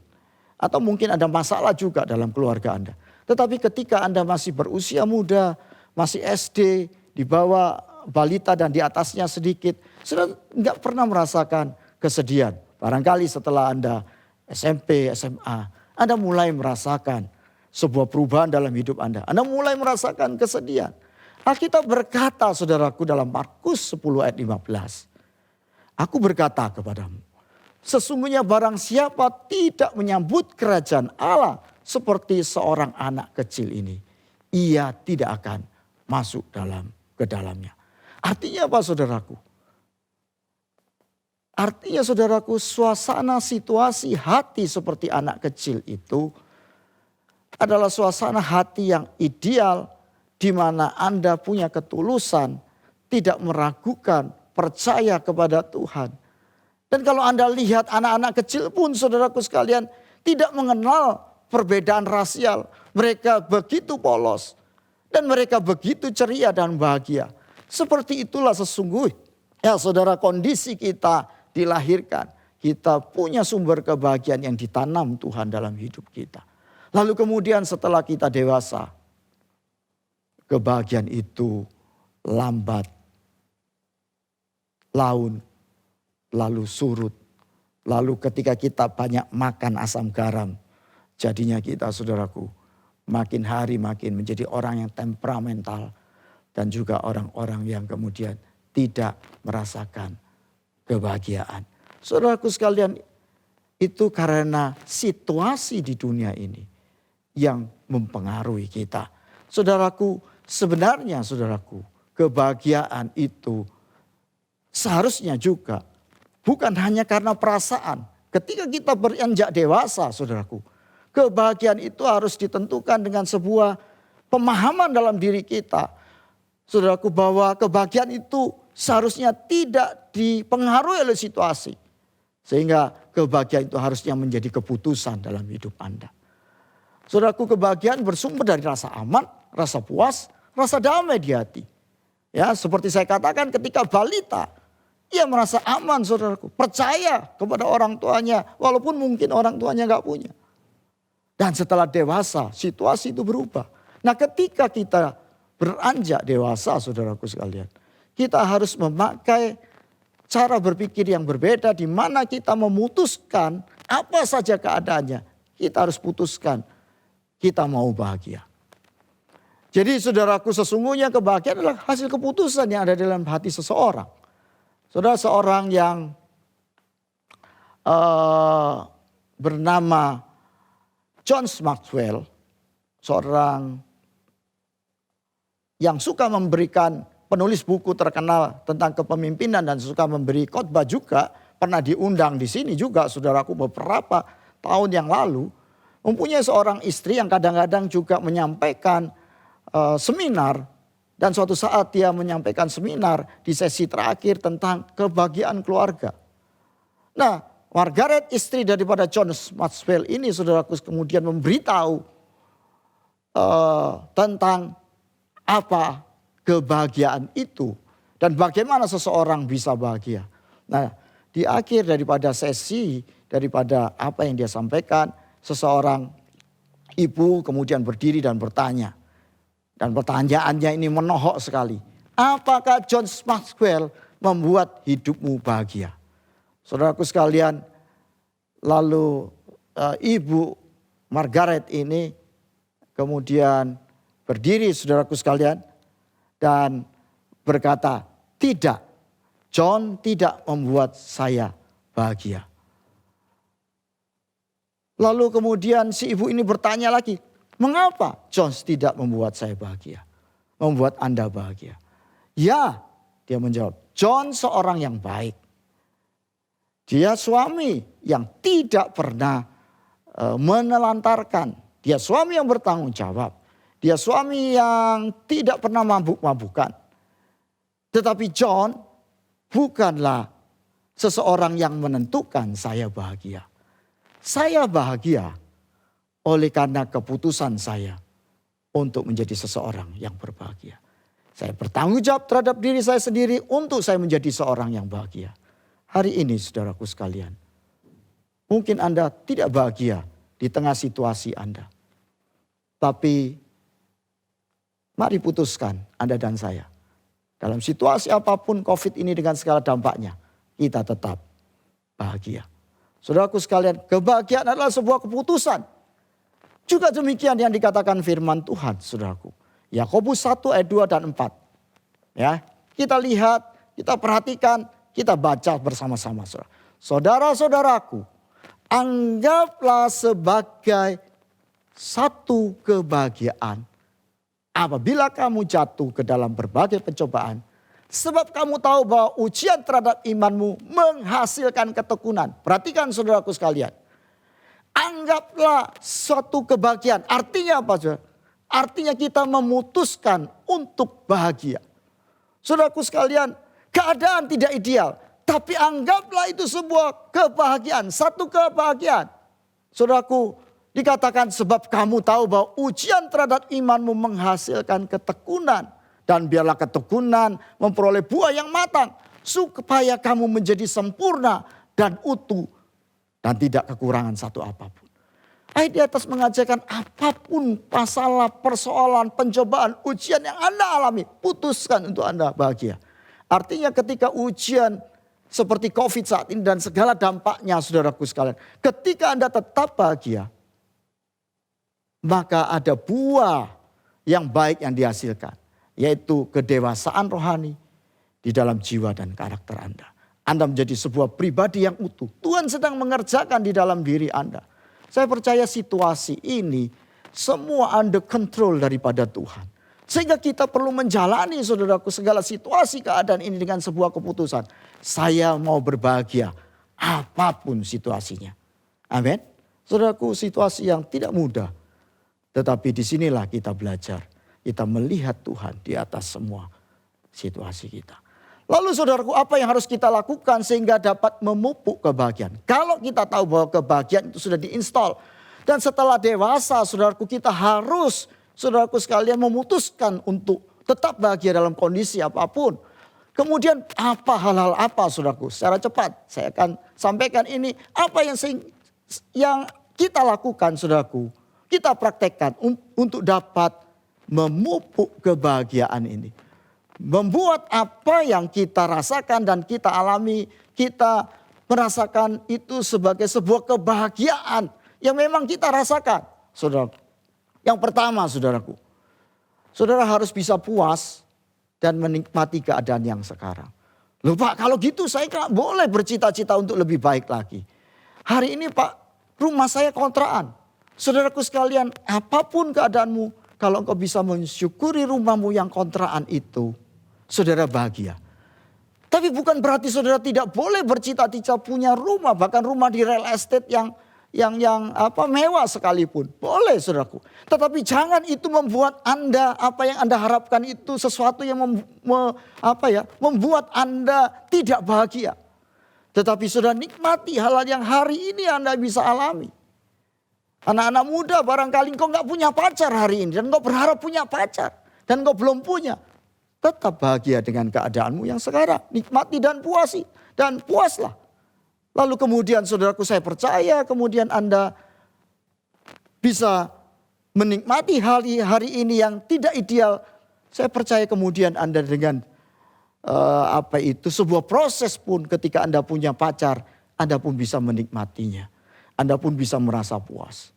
Atau mungkin ada masalah juga dalam keluarga Anda. Tetapi ketika Anda masih berusia muda, masih SD, di bawah balita dan di atasnya sedikit, sudah enggak pernah merasakan kesedihan. Barangkali setelah Anda SMP, SMA, Anda mulai merasakan sebuah perubahan dalam hidup Anda. Anda mulai merasakan kesedihan. Alkitab berkata, saudaraku, dalam Markus 10 ayat 15. Aku berkata kepadamu, sesungguhnya barang siapa tidak menyambut kerajaan Allah seperti seorang anak kecil ini, ia tidak akan masuk ke dalamnya. Artinya apa, saudaraku? Artinya, saudaraku, suasana situasi hati seperti anak kecil itu adalah suasana hati yang ideal, di mana Anda punya ketulusan, tidak meragukan, percaya kepada Tuhan. Dan kalau Anda lihat anak-anak kecil pun, saudaraku sekalian, tidak mengenal perbedaan rasial. Mereka begitu polos. Dan mereka begitu ceria dan bahagia. Seperti itulah sesungguhnya. Ya saudara, kondisi kita dilahirkan. Kita punya sumber kebahagiaan yang ditanam Tuhan dalam hidup kita. Lalu kemudian setelah kita dewasa, kebahagiaan itu lambat laun, lalu surut. Lalu ketika kita banyak makan asam garam, jadinya kita, saudaraku, makin hari makin menjadi orang yang temperamental. Dan juga orang-orang yang kemudian tidak merasakan kebahagiaan. Saudaraku sekalian, itu karena situasi di dunia ini yang mempengaruhi kita. Saudaraku, sebenarnya saudaraku, kebahagiaan itu seharusnya juga bukan hanya karena perasaan. Ketika kita beranjak dewasa, saudaraku, kebahagiaan itu harus ditentukan dengan sebuah pemahaman dalam diri kita. Saudaraku, bahwa kebahagiaan itu seharusnya tidak dipengaruhi oleh situasi. Sehingga kebahagiaan itu harusnya menjadi keputusan dalam hidup Anda. Saudaraku, kebahagiaan bersumber dari rasa aman, rasa puas, rasa damai di hati. Ya, seperti saya katakan ketika balita, ia merasa aman, saudaraku. Percaya kepada orang tuanya, walaupun mungkin orang tuanya gak punya. Dan setelah dewasa, situasi itu berubah. Nah, ketika kita beranjak dewasa, saudaraku sekalian, kita harus memakai cara berpikir yang berbeda, di mana kita memutuskan apa saja keadaannya. Kita harus putuskan, kita mau bahagia. Jadi saudaraku, sesungguhnya kebahagiaan adalah hasil keputusan yang ada dalam hati seseorang. Saudara, seorang yang bernama John Maxwell, seorang yang suka memberikan, penulis buku terkenal tentang kepemimpinan dan suka memberi khotbah juga, pernah diundang di sini juga, saudaraku, beberapa tahun yang lalu, mempunyai seorang istri yang kadang-kadang juga menyampaikan seminar, dan suatu saat dia menyampaikan seminar di sesi terakhir tentang kebahagiaan keluarga. Nah, Margaret, istri daripada John Maxwell ini, saudaraku, kemudian memberitahu tentang apa kebahagiaan itu dan bagaimana seseorang bisa bahagia. Nah, di akhir daripada sesi, daripada apa yang dia sampaikan, seseorang ibu kemudian berdiri dan bertanya. Dan pertanyaannya ini menohok sekali. Apakah John Maxwell membuat hidupmu bahagia? Saudaraku sekalian, lalu ibu Margaret ini kemudian berdiri, saudaraku sekalian, dan berkata, tidak, John tidak membuat saya bahagia. Lalu kemudian si ibu ini bertanya lagi, mengapa John tidak membuat saya bahagia? Membuat Anda bahagia? Ya, dia menjawab, John seorang yang baik. Dia suami yang tidak pernah menelantarkan. Dia suami yang bertanggung jawab. Dia suami yang tidak pernah mabuk-mabukan. Tetapi John bukanlah seseorang yang menentukan saya bahagia. Saya bahagia oleh karena keputusan saya untuk menjadi seseorang yang berbahagia. Saya bertanggung jawab terhadap diri saya sendiri untuk saya menjadi seorang yang bahagia. Hari ini, saudaraku sekalian, mungkin Anda tidak bahagia di tengah situasi Anda. Tapi mari putuskan Anda dan saya. Dalam situasi apapun COVID ini dengan segala dampaknya, kita tetap bahagia. Saudaraku sekalian, kebahagiaan adalah sebuah keputusan. Juga demikian yang dikatakan firman Tuhan, saudaraku. Yakobus 1 ayat 2 dan 4. Ya, kita lihat, kita perhatikan, kita baca bersama-sama. Saudara-saudaraku, anggaplah sebagai satu kebahagiaan apabila kamu jatuh ke dalam berbagai pencobaan. Sebab kamu tahu bahwa ujian terhadap imanmu menghasilkan ketekunan. Perhatikan saudaraku sekalian. Anggaplah suatu kebahagiaan. Artinya apa saudara? Artinya kita memutuskan untuk bahagia. Saudaraku sekalian, keadaan tidak ideal. Tapi anggaplah itu sebuah kebahagiaan. Satu kebahagiaan. Saudaraku, Dikatakan sebab kamu tahu bahwa ujian terhadap imanmu menghasilkan ketekunan. Dan biarlah ketekunan memperoleh buah yang matang. Supaya kamu menjadi sempurna dan utuh. Dan tidak kekurangan satu apapun. Ayat di atas mengajarkan apapun masalah, persoalan, pencobaan, ujian yang Anda alami. Putuskan untuk Anda bahagia. Artinya ketika ujian seperti COVID saat ini dan segala dampaknya saudaraku sekalian. Ketika Anda tetap bahagia. Maka ada buah yang baik yang dihasilkan. Yaitu kedewasaan rohani di dalam jiwa dan karakter Anda. Anda menjadi sebuah pribadi yang utuh. Tuhan sedang mengerjakan di dalam diri Anda. Saya percaya situasi ini semua under control daripada Tuhan. Sehingga kita perlu menjalani saudaraku segala situasi keadaan ini dengan sebuah keputusan. Saya mau berbahagia apapun situasinya. Amin. Saudaraku situasi yang tidak mudah. Tetapi disinilah kita belajar. Kita melihat Tuhan di atas semua situasi kita. Lalu saudaraku apa yang harus kita lakukan sehingga dapat memupuk kebahagiaan. Kalau kita tahu bahwa kebahagiaan itu sudah diinstal. Dan setelah dewasa saudaraku kita harus saudaraku sekalian memutuskan untuk tetap bahagia dalam kondisi apapun. Kemudian apa hal-hal apa saudaraku. Secara cepat saya akan sampaikan ini. Apa yang kita lakukan saudaraku. Kita praktekkan untuk dapat memupuk kebahagiaan ini. Membuat apa yang kita rasakan dan kita alami, kita merasakan itu sebagai sebuah kebahagiaan yang memang kita rasakan. Saudara, yang pertama saudaraku, saudara harus bisa puas dan menikmati keadaan yang sekarang. Loh Pak, kalau gitu saya nggak boleh bercita-cita untuk lebih baik lagi. Hari ini Pak, rumah saya kontrakan. Saudaraku sekalian, apapun keadaanmu, kalau engkau bisa mensyukuri rumahmu yang kontrakan itu, saudara bahagia. Tapi bukan berarti saudara tidak boleh bercita-cita punya rumah, bahkan rumah di real estate yang mewah sekalipun. Boleh saudaraku. Tetapi jangan itu membuat Anda, apa yang Anda harapkan itu sesuatu yang membuat Anda tidak bahagia. Tetapi saudara nikmati hal-hal yang hari ini Anda bisa alami. Anak-anak muda barangkali engkau gak punya pacar hari ini. Dan engkau berharap punya pacar. Dan engkau belum punya. Tetap bahagia dengan keadaanmu yang sekarang. Nikmati dan puasi. Dan puaslah. Lalu kemudian saudaraku saya percaya. Kemudian Anda bisa menikmati hari ini yang tidak ideal. Saya percaya kemudian Anda dengan sebuah proses pun ketika Anda punya pacar. Anda pun bisa menikmatinya. Anda pun bisa merasa puas.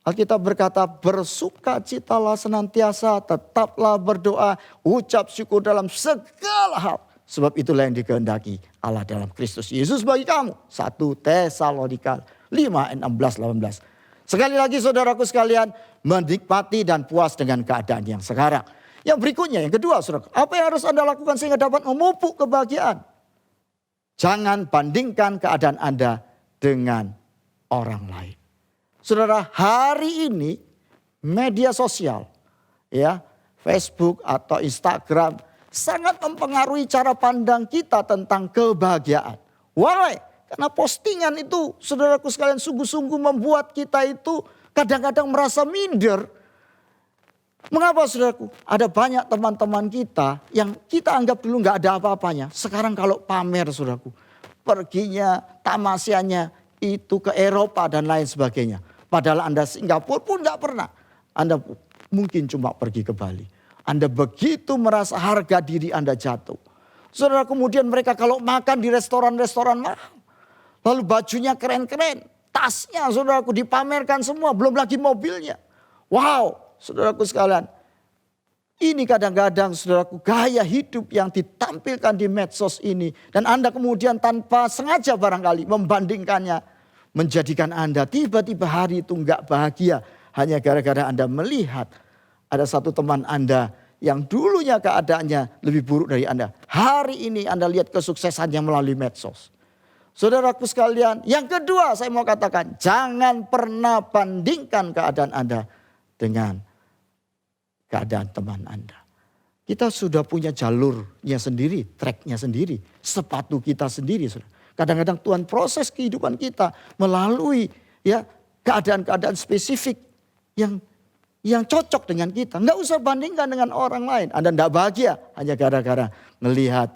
Alkitab berkata bersukacitalah senantiasa, tetaplah berdoa, ucap syukur dalam segala hal. Sebab itulah yang dikehendaki Allah dalam Kristus Yesus bagi kamu. 1 Tesalonika 5:16-18. Sekali lagi saudaraku sekalian, menikmati dan puas dengan keadaan yang sekarang. Yang berikutnya, yang kedua saudara, apa yang harus Anda lakukan sehingga dapat memupuk kebahagiaan? Jangan bandingkan keadaan Anda dengan orang lain. Saudara, hari ini media sosial, ya, Facebook atau Instagram sangat mempengaruhi cara pandang kita tentang kebahagiaan. Why? Karena postingan itu, saudaraku sekalian, sungguh-sungguh membuat kita itu kadang-kadang merasa minder. Mengapa saudaraku? Ada banyak teman-teman kita yang kita anggap dulu nggak ada apa-apanya. Sekarang kalau pamer saudaraku, perginya, tamasianya itu ke Eropa dan lain sebagainya. Padahal Anda Singapura pun nggak pernah. Anda mungkin cuma pergi ke Bali. Anda begitu merasa harga diri Anda jatuh. Saudara, kemudian mereka kalau makan di restoran-restoran mahal. Lalu bajunya keren-keren. Tasnya saudaraku dipamerkan semua. Belum lagi mobilnya. Wow, saudaraku sekalian. Ini kadang-kadang saudaraku gaya hidup yang ditampilkan di medsos ini. Dan Anda kemudian tanpa sengaja barangkali membandingkannya. Menjadikan Anda tiba-tiba hari itu enggak bahagia. Hanya gara-gara Anda melihat ada satu teman Anda yang dulunya keadaannya lebih buruk dari Anda. Hari ini Anda lihat kesuksesannya melalui medsos. Saudaraku sekalian, yang kedua saya mau katakan. Jangan pernah bandingkan keadaan Anda dengan keadaan teman Anda. Kita sudah punya jalurnya sendiri, treknya sendiri, sepatu kita sendiri. Kadang-kadang Tuhan proses kehidupan kita melalui keadaan-keadaan spesifik yang cocok dengan kita. Nggak usah bandingkan dengan orang lain. Anda nggak bahagia hanya gara-gara melihat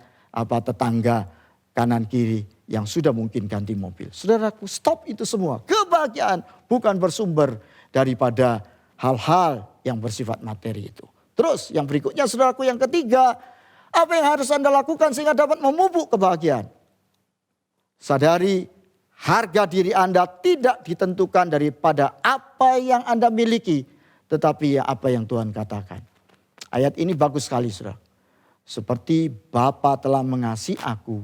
tetangga kanan kiri yang sudah mungkin ganti mobil. Saudaraku, stop itu semua. Kebahagiaan bukan bersumber daripada hal-hal yang bersifat materi itu. Terus yang berikutnya saudaraku, yang ketiga, apa yang harus Anda lakukan sehingga dapat memupuk kebahagiaan? Sadari harga diri Anda tidak ditentukan daripada apa yang Anda miliki, tetapi apa yang Tuhan katakan. Ayat ini bagus sekali saudara. Seperti Bapa telah mengasihi aku,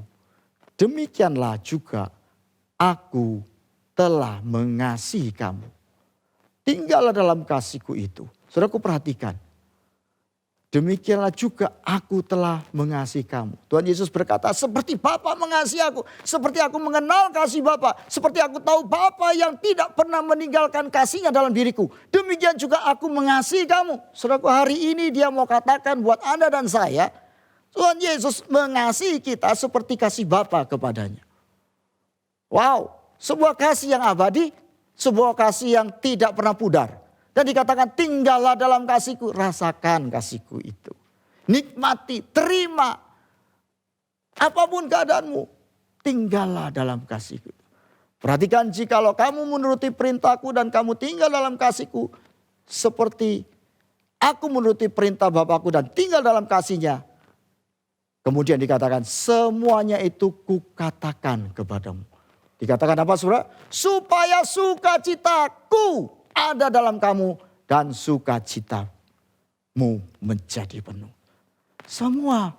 demikianlah juga aku telah mengasihi kamu. Tinggallah dalam kasihku itu. Saudaraku, perhatikan. Demikianlah juga aku telah mengasihi kamu. Tuhan Yesus berkata, seperti Bapa mengasihi aku. Seperti aku mengenal kasih Bapa. Seperti aku tahu Bapa yang tidak pernah meninggalkan kasihnya dalam diriku. Demikian juga aku mengasihi kamu. Saudaraku, hari ini dia mau katakan buat Anda dan saya, Tuhan Yesus mengasihi kita seperti kasih Bapa kepadanya. Wow, sebuah kasih yang abadi, sebuah kasih yang tidak pernah pudar. Dan dikatakan tinggallah dalam kasihku, rasakan kasihku itu. Nikmati, terima. Apapun keadaanmu, tinggallah dalam kasihku. Perhatikan, jikalau kamu menuruti perintahku dan kamu tinggal dalam kasihku, seperti aku menuruti perintah Bapakku dan tinggal dalam kasihnya. Kemudian dikatakan semuanya itu kukatakan kepadamu. Dikatakan apa saudara? Supaya sukacitaku ada dalam kamu dan sukacitamu menjadi penuh. Semua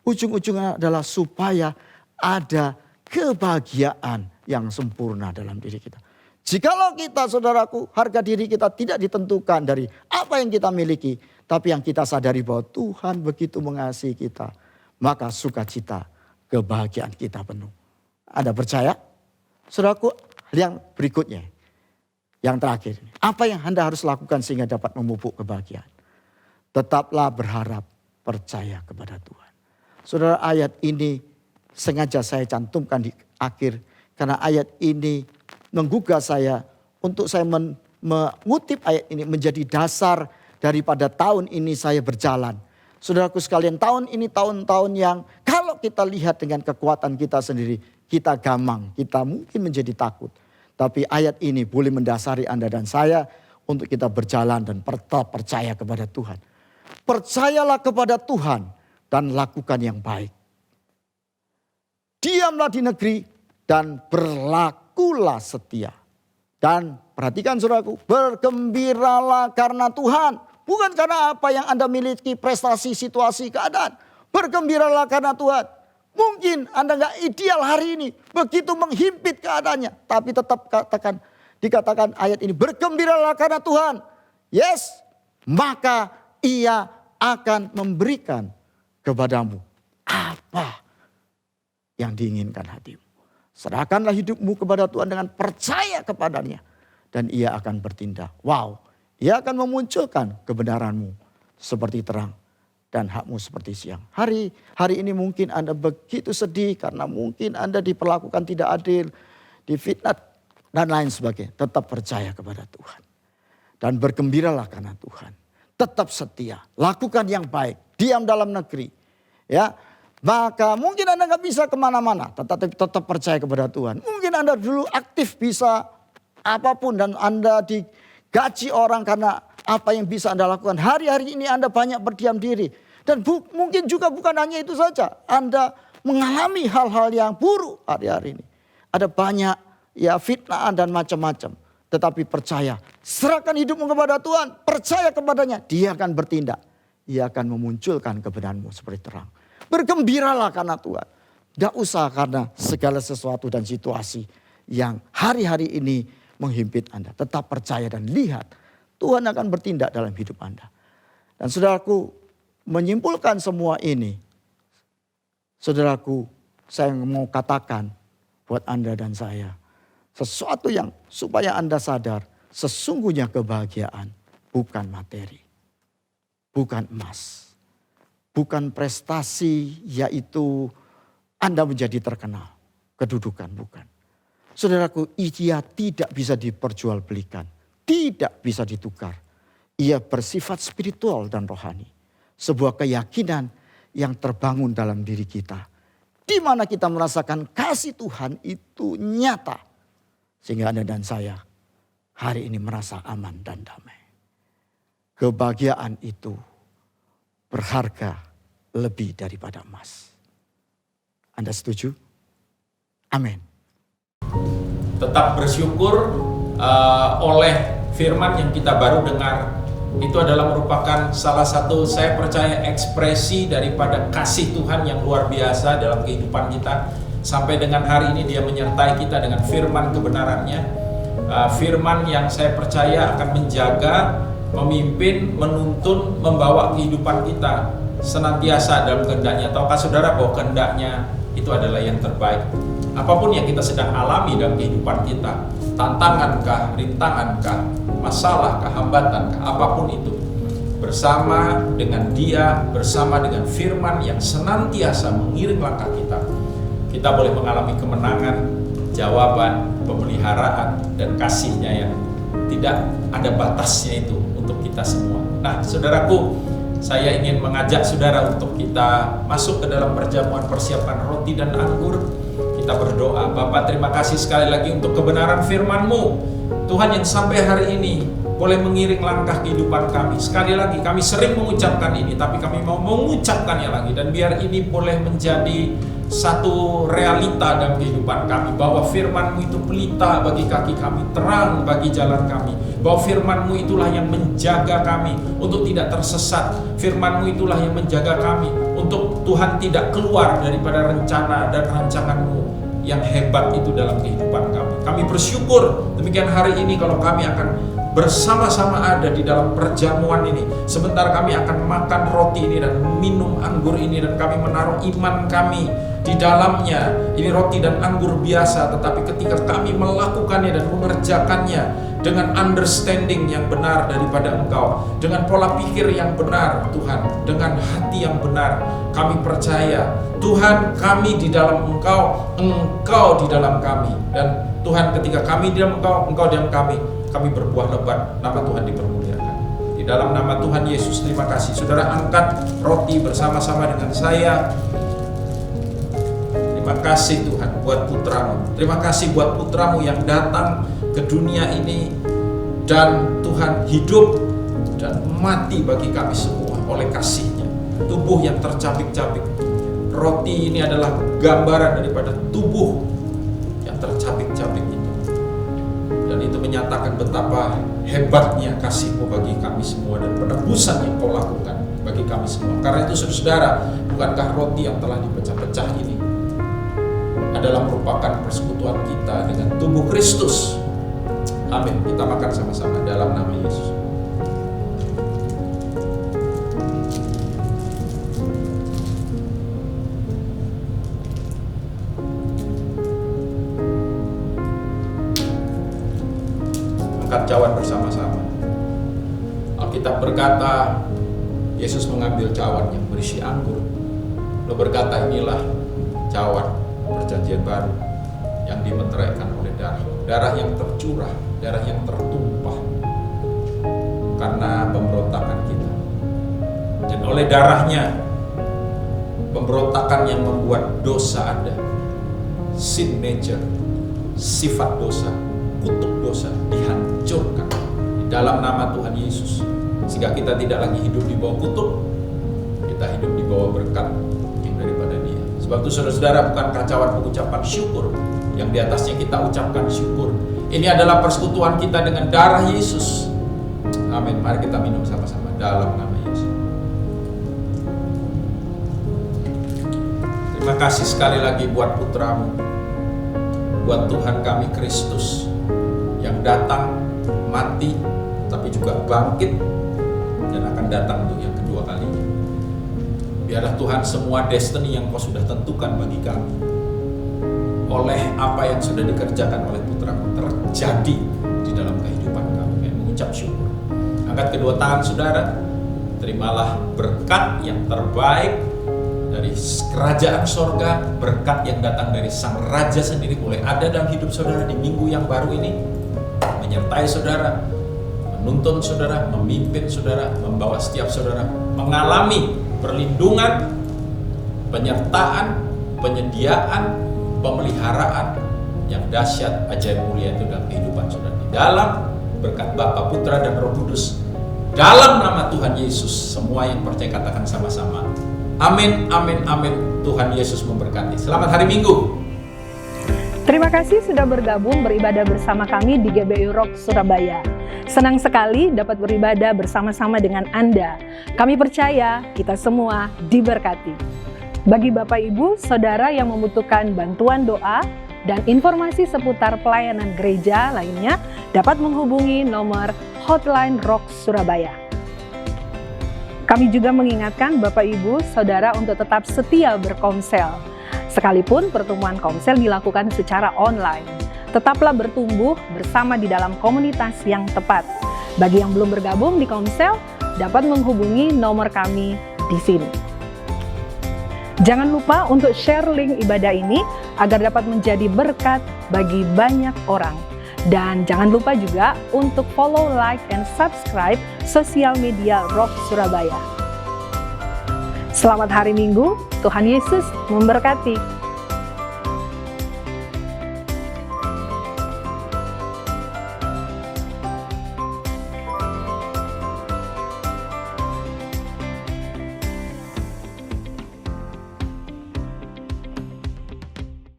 ujung-ujungnya adalah supaya ada kebahagiaan yang sempurna dalam diri kita. Jikalau kita saudaraku, harga diri kita tidak ditentukan dari apa yang kita miliki, tapi yang kita sadari bahwa Tuhan begitu mengasihi kita, maka sukacita, kebahagiaan kita penuh. Anda percaya? Saudaraku, yang berikutnya, yang terakhir, apa yang Anda harus lakukan sehingga dapat memupuk kebahagiaan? Tetaplah berharap, percaya kepada Tuhan. Saudara, ayat ini sengaja saya cantumkan di akhir, karena ayat ini menggugah saya untuk saya mengutip ayat ini menjadi dasar daripada tahun ini saya berjalan. Saudaraku sekalian, tahun ini tahun-tahun yang kalau kita lihat dengan kekuatan kita sendiri, kita gamang, kita mungkin menjadi takut. Tapi ayat ini boleh mendasari Anda dan saya untuk kita berjalan dan tetap percaya kepada Tuhan. Percayalah kepada Tuhan dan lakukan yang baik. Diamlah di negeri dan berlakulah setia. Dan perhatikan saudaraku, bergembiralah karena Tuhan. Bukan karena apa yang Anda miliki, prestasi, situasi, keadaan. Bergembiralah karena Tuhan. Mungkin Anda gak ideal hari ini, begitu menghimpit keadaannya. Tapi tetap dikatakan ayat ini, bergembiralah karena Tuhan. Yes, maka Ia akan memberikan kepadamu apa yang diinginkan hatimu. Serahkanlah hidupmu kepada Tuhan dengan percaya kepadanya. Dan Ia akan bertindak. Wow, Ia akan memunculkan kebenaranmu seperti terang. Dan hakmu seperti siang. Hari ini mungkin Anda begitu sedih karena mungkin Anda diperlakukan tidak adil, difitnah dan lain sebagainya. Tetap percaya kepada Tuhan. Dan bergembiralah karena Tuhan. Tetap setia, lakukan yang baik, diam dalam negeri. Ya, maka mungkin Anda gak bisa kemana-mana, tetapi tetap percaya kepada Tuhan. Mungkin Anda dulu aktif bisa apapun dan Anda digaji orang karena apa yang bisa Anda lakukan. Hari-hari ini Anda banyak berdiam diri. Dan mungkin juga bukan hanya itu saja. Anda mengalami hal-hal yang buruk hari-hari ini. Ada banyak fitnah dan macam-macam. Tetapi percaya. Serahkan hidupmu kepada Tuhan. Percaya kepadanya. Dia akan bertindak. Ia akan memunculkan kebenaranmu seperti terang. Bergembiralah karena Tuhan. Tidak usah karena segala sesuatu dan situasi yang hari-hari ini menghimpit Anda. Tetap percaya dan lihat. Tuhan akan bertindak dalam hidup Anda. Dan saudaraku, menyimpulkan semua ini. Saudaraku, saya mau katakan buat Anda dan saya. Sesuatu yang supaya Anda sadar, sesungguhnya kebahagiaan bukan materi. Bukan emas. Bukan prestasi, yaitu Anda menjadi terkenal. Kedudukan, bukan. Saudaraku, ia tidak bisa diperjualbelikan, tidak bisa ditukar. Ia bersifat spiritual dan rohani. Sebuah keyakinan yang terbangun dalam diri kita, di mana kita merasakan kasih Tuhan itu nyata. Sehingga Anda dan saya hari ini merasa aman dan damai. Kebahagiaan itu berharga lebih daripada emas. Anda setuju? Amin. Tetap bersyukur oleh firman yang kita baru dengar. Itu adalah merupakan salah satu, saya percaya, ekspresi daripada kasih Tuhan yang luar biasa dalam kehidupan kita. Sampai dengan hari ini dia menyertai kita dengan firman kebenarannya. Firman yang saya percaya akan menjaga, memimpin, menuntun, membawa kehidupan kita senantiasa dalam kehendaknya. Tahukah saudara bahwa kehendaknya itu adalah yang terbaik? Apapun yang kita sedang alami dalam kehidupan kita, tantangankah, rintangankah, masalahkah, hambatankah, apapun itu, bersama dengan Dia, bersama dengan firman yang senantiasa mengiring langkah kita, kita boleh mengalami kemenangan, jawaban, pemeliharaan, dan kasih-Nya yang tidak ada batasnya itu untuk kita semua. Nah, saudaraku, saya ingin mengajak saudara untuk kita masuk ke dalam perjamuan persiapan roti dan anggur. Kita berdoa. Bapa, terima kasih sekali lagi untuk kebenaran firman-Mu, Tuhan, yang sampai hari ini boleh mengiring langkah kehidupan kami. Sekali lagi, kami sering mengucapkan ini, tapi kami mau mengucapkannya lagi. Dan biar ini boleh menjadi satu realita dalam kehidupan kami, bahwa firman-Mu itu pelita bagi kaki kami, terang bagi jalan kami, bahwa firman-Mu itulah yang menjaga kami untuk tidak tersesat. Firman-Mu itulah yang menjaga kami untuk Tuhan tidak keluar daripada rencana dan rancangan-Mu yang hebat itu dalam kehidupan kami. Kami bersyukur demikian hari ini kalau kami akan bersama-sama ada di dalam perjamuan ini. Sebentar kami akan makan roti ini dan minum anggur ini, dan kami menaruh iman kami di dalamnya. Ini roti dan anggur biasa, tetapi ketika kami melakukannya dan mengerjakannya dengan understanding yang benar daripada Engkau, dengan pola pikir yang benar, Tuhan, dengan hati yang benar, kami percaya Tuhan, kami di dalam Engkau, Engkau di dalam kami. Dan Tuhan, ketika kami di dalam Engkau, Engkau di dalam kami berbuah lebat, nama Tuhan dipermuliakan. Di dalam nama Tuhan Yesus, terima kasih. Saudara, angkat roti bersama-sama dengan saya. Terima kasih Tuhan buat putra-Mu. Terima kasih buat putra-Mu yang datang ke dunia ini, dan Tuhan hidup dan mati bagi kami semua oleh kasih-Nya. Tubuh yang tercabik-cabik. Roti ini adalah gambaran daripada tubuh yang tercabik-cabik itu. Dan itu menyatakan betapa hebatnya kasih-Mu bagi kami semua dan penebusan yang Kau lakukan bagi kami semua. Karena itu saudara, bukankah roti yang telah dipecah-pecah ini adalah merupakan persekutuan kita dengan tubuh Kristus. Amin. Kita makan sama-sama dalam nama Yesus. Angkat cawan bersama-sama. Alkitab berkata, Yesus mengambil cawan yang berisi anggur, lalu berkata, inilah cawan perjanjian baru yang dimeteraikan oleh darah yang tercurah, darah yang tertumpah karena pemberontakan kita. Dan oleh darahnya, pemberontakan yang membuat dosa ada, sin nature, sifat dosa, kutuk dosa dihancurkan di dalam nama Tuhan Yesus, sehingga kita tidak lagi hidup di bawah kutuk, kita hidup di bawah berkat yang daripada Dia. Sebab itu saudara-saudara, bukankah cawan mengucapkan syukur, yang di atasnya kita ucapkan syukur. Ini adalah persekutuan kita dengan darah Yesus. Amin. Mari kita minum sama-sama dalam nama Yesus. Terima kasih sekali lagi buat putra-Mu, buat Tuhan kami Kristus yang datang, mati, tapi juga bangkit dan akan datang untuk yang kedua kalinya. Biarlah Tuhan semua destiny yang Kau sudah tentukan bagi kami oleh apa yang sudah dikerjakan oleh putra-Mu terjadi di dalam kehidupan kami. Kami mengucap syukur. Angkat kedua tangan saudara, terimalah berkat yang terbaik dari kerajaan sorga, berkat yang datang dari Sang Raja sendiri boleh ada dalam hidup saudara di minggu yang baru ini, menyertai saudara, menuntun saudara, memimpin saudara, membawa setiap saudara mengalami perlindungan, penyertaan, penyediaan, pemeliharaan yang dahsyat, ajaib, mulia itu dalam kehidupan saudara. Di dalam berkat Bapa, Putra, dan Roh Kudus, dalam nama Tuhan Yesus, semua yang percaya katakan sama-sama, amin, amin, amin. Tuhan Yesus memberkati. Selamat hari Minggu. Terima kasih sudah bergabung beribadah bersama kami di GBI Rock Surabaya. Senang sekali dapat beribadah bersama-sama dengan Anda. Kami percaya kita semua diberkati. Bagi Bapak Ibu, Saudara yang membutuhkan bantuan doa dan informasi seputar pelayanan gereja lainnya dapat menghubungi nomor hotline Rock Surabaya. Kami juga mengingatkan Bapak Ibu, Saudara untuk tetap setia berkomsel. Sekalipun pertemuan komsel dilakukan secara online, tetaplah bertumbuh bersama di dalam komunitas yang tepat. Bagi yang belum bergabung di komsel, dapat menghubungi nomor kami di sini. Jangan lupa untuk share link ibadah ini agar dapat menjadi berkat bagi banyak orang. Dan jangan lupa juga untuk follow, like, and subscribe sosial media Rock Surabaya. Selamat hari Minggu, Tuhan Yesus memberkati.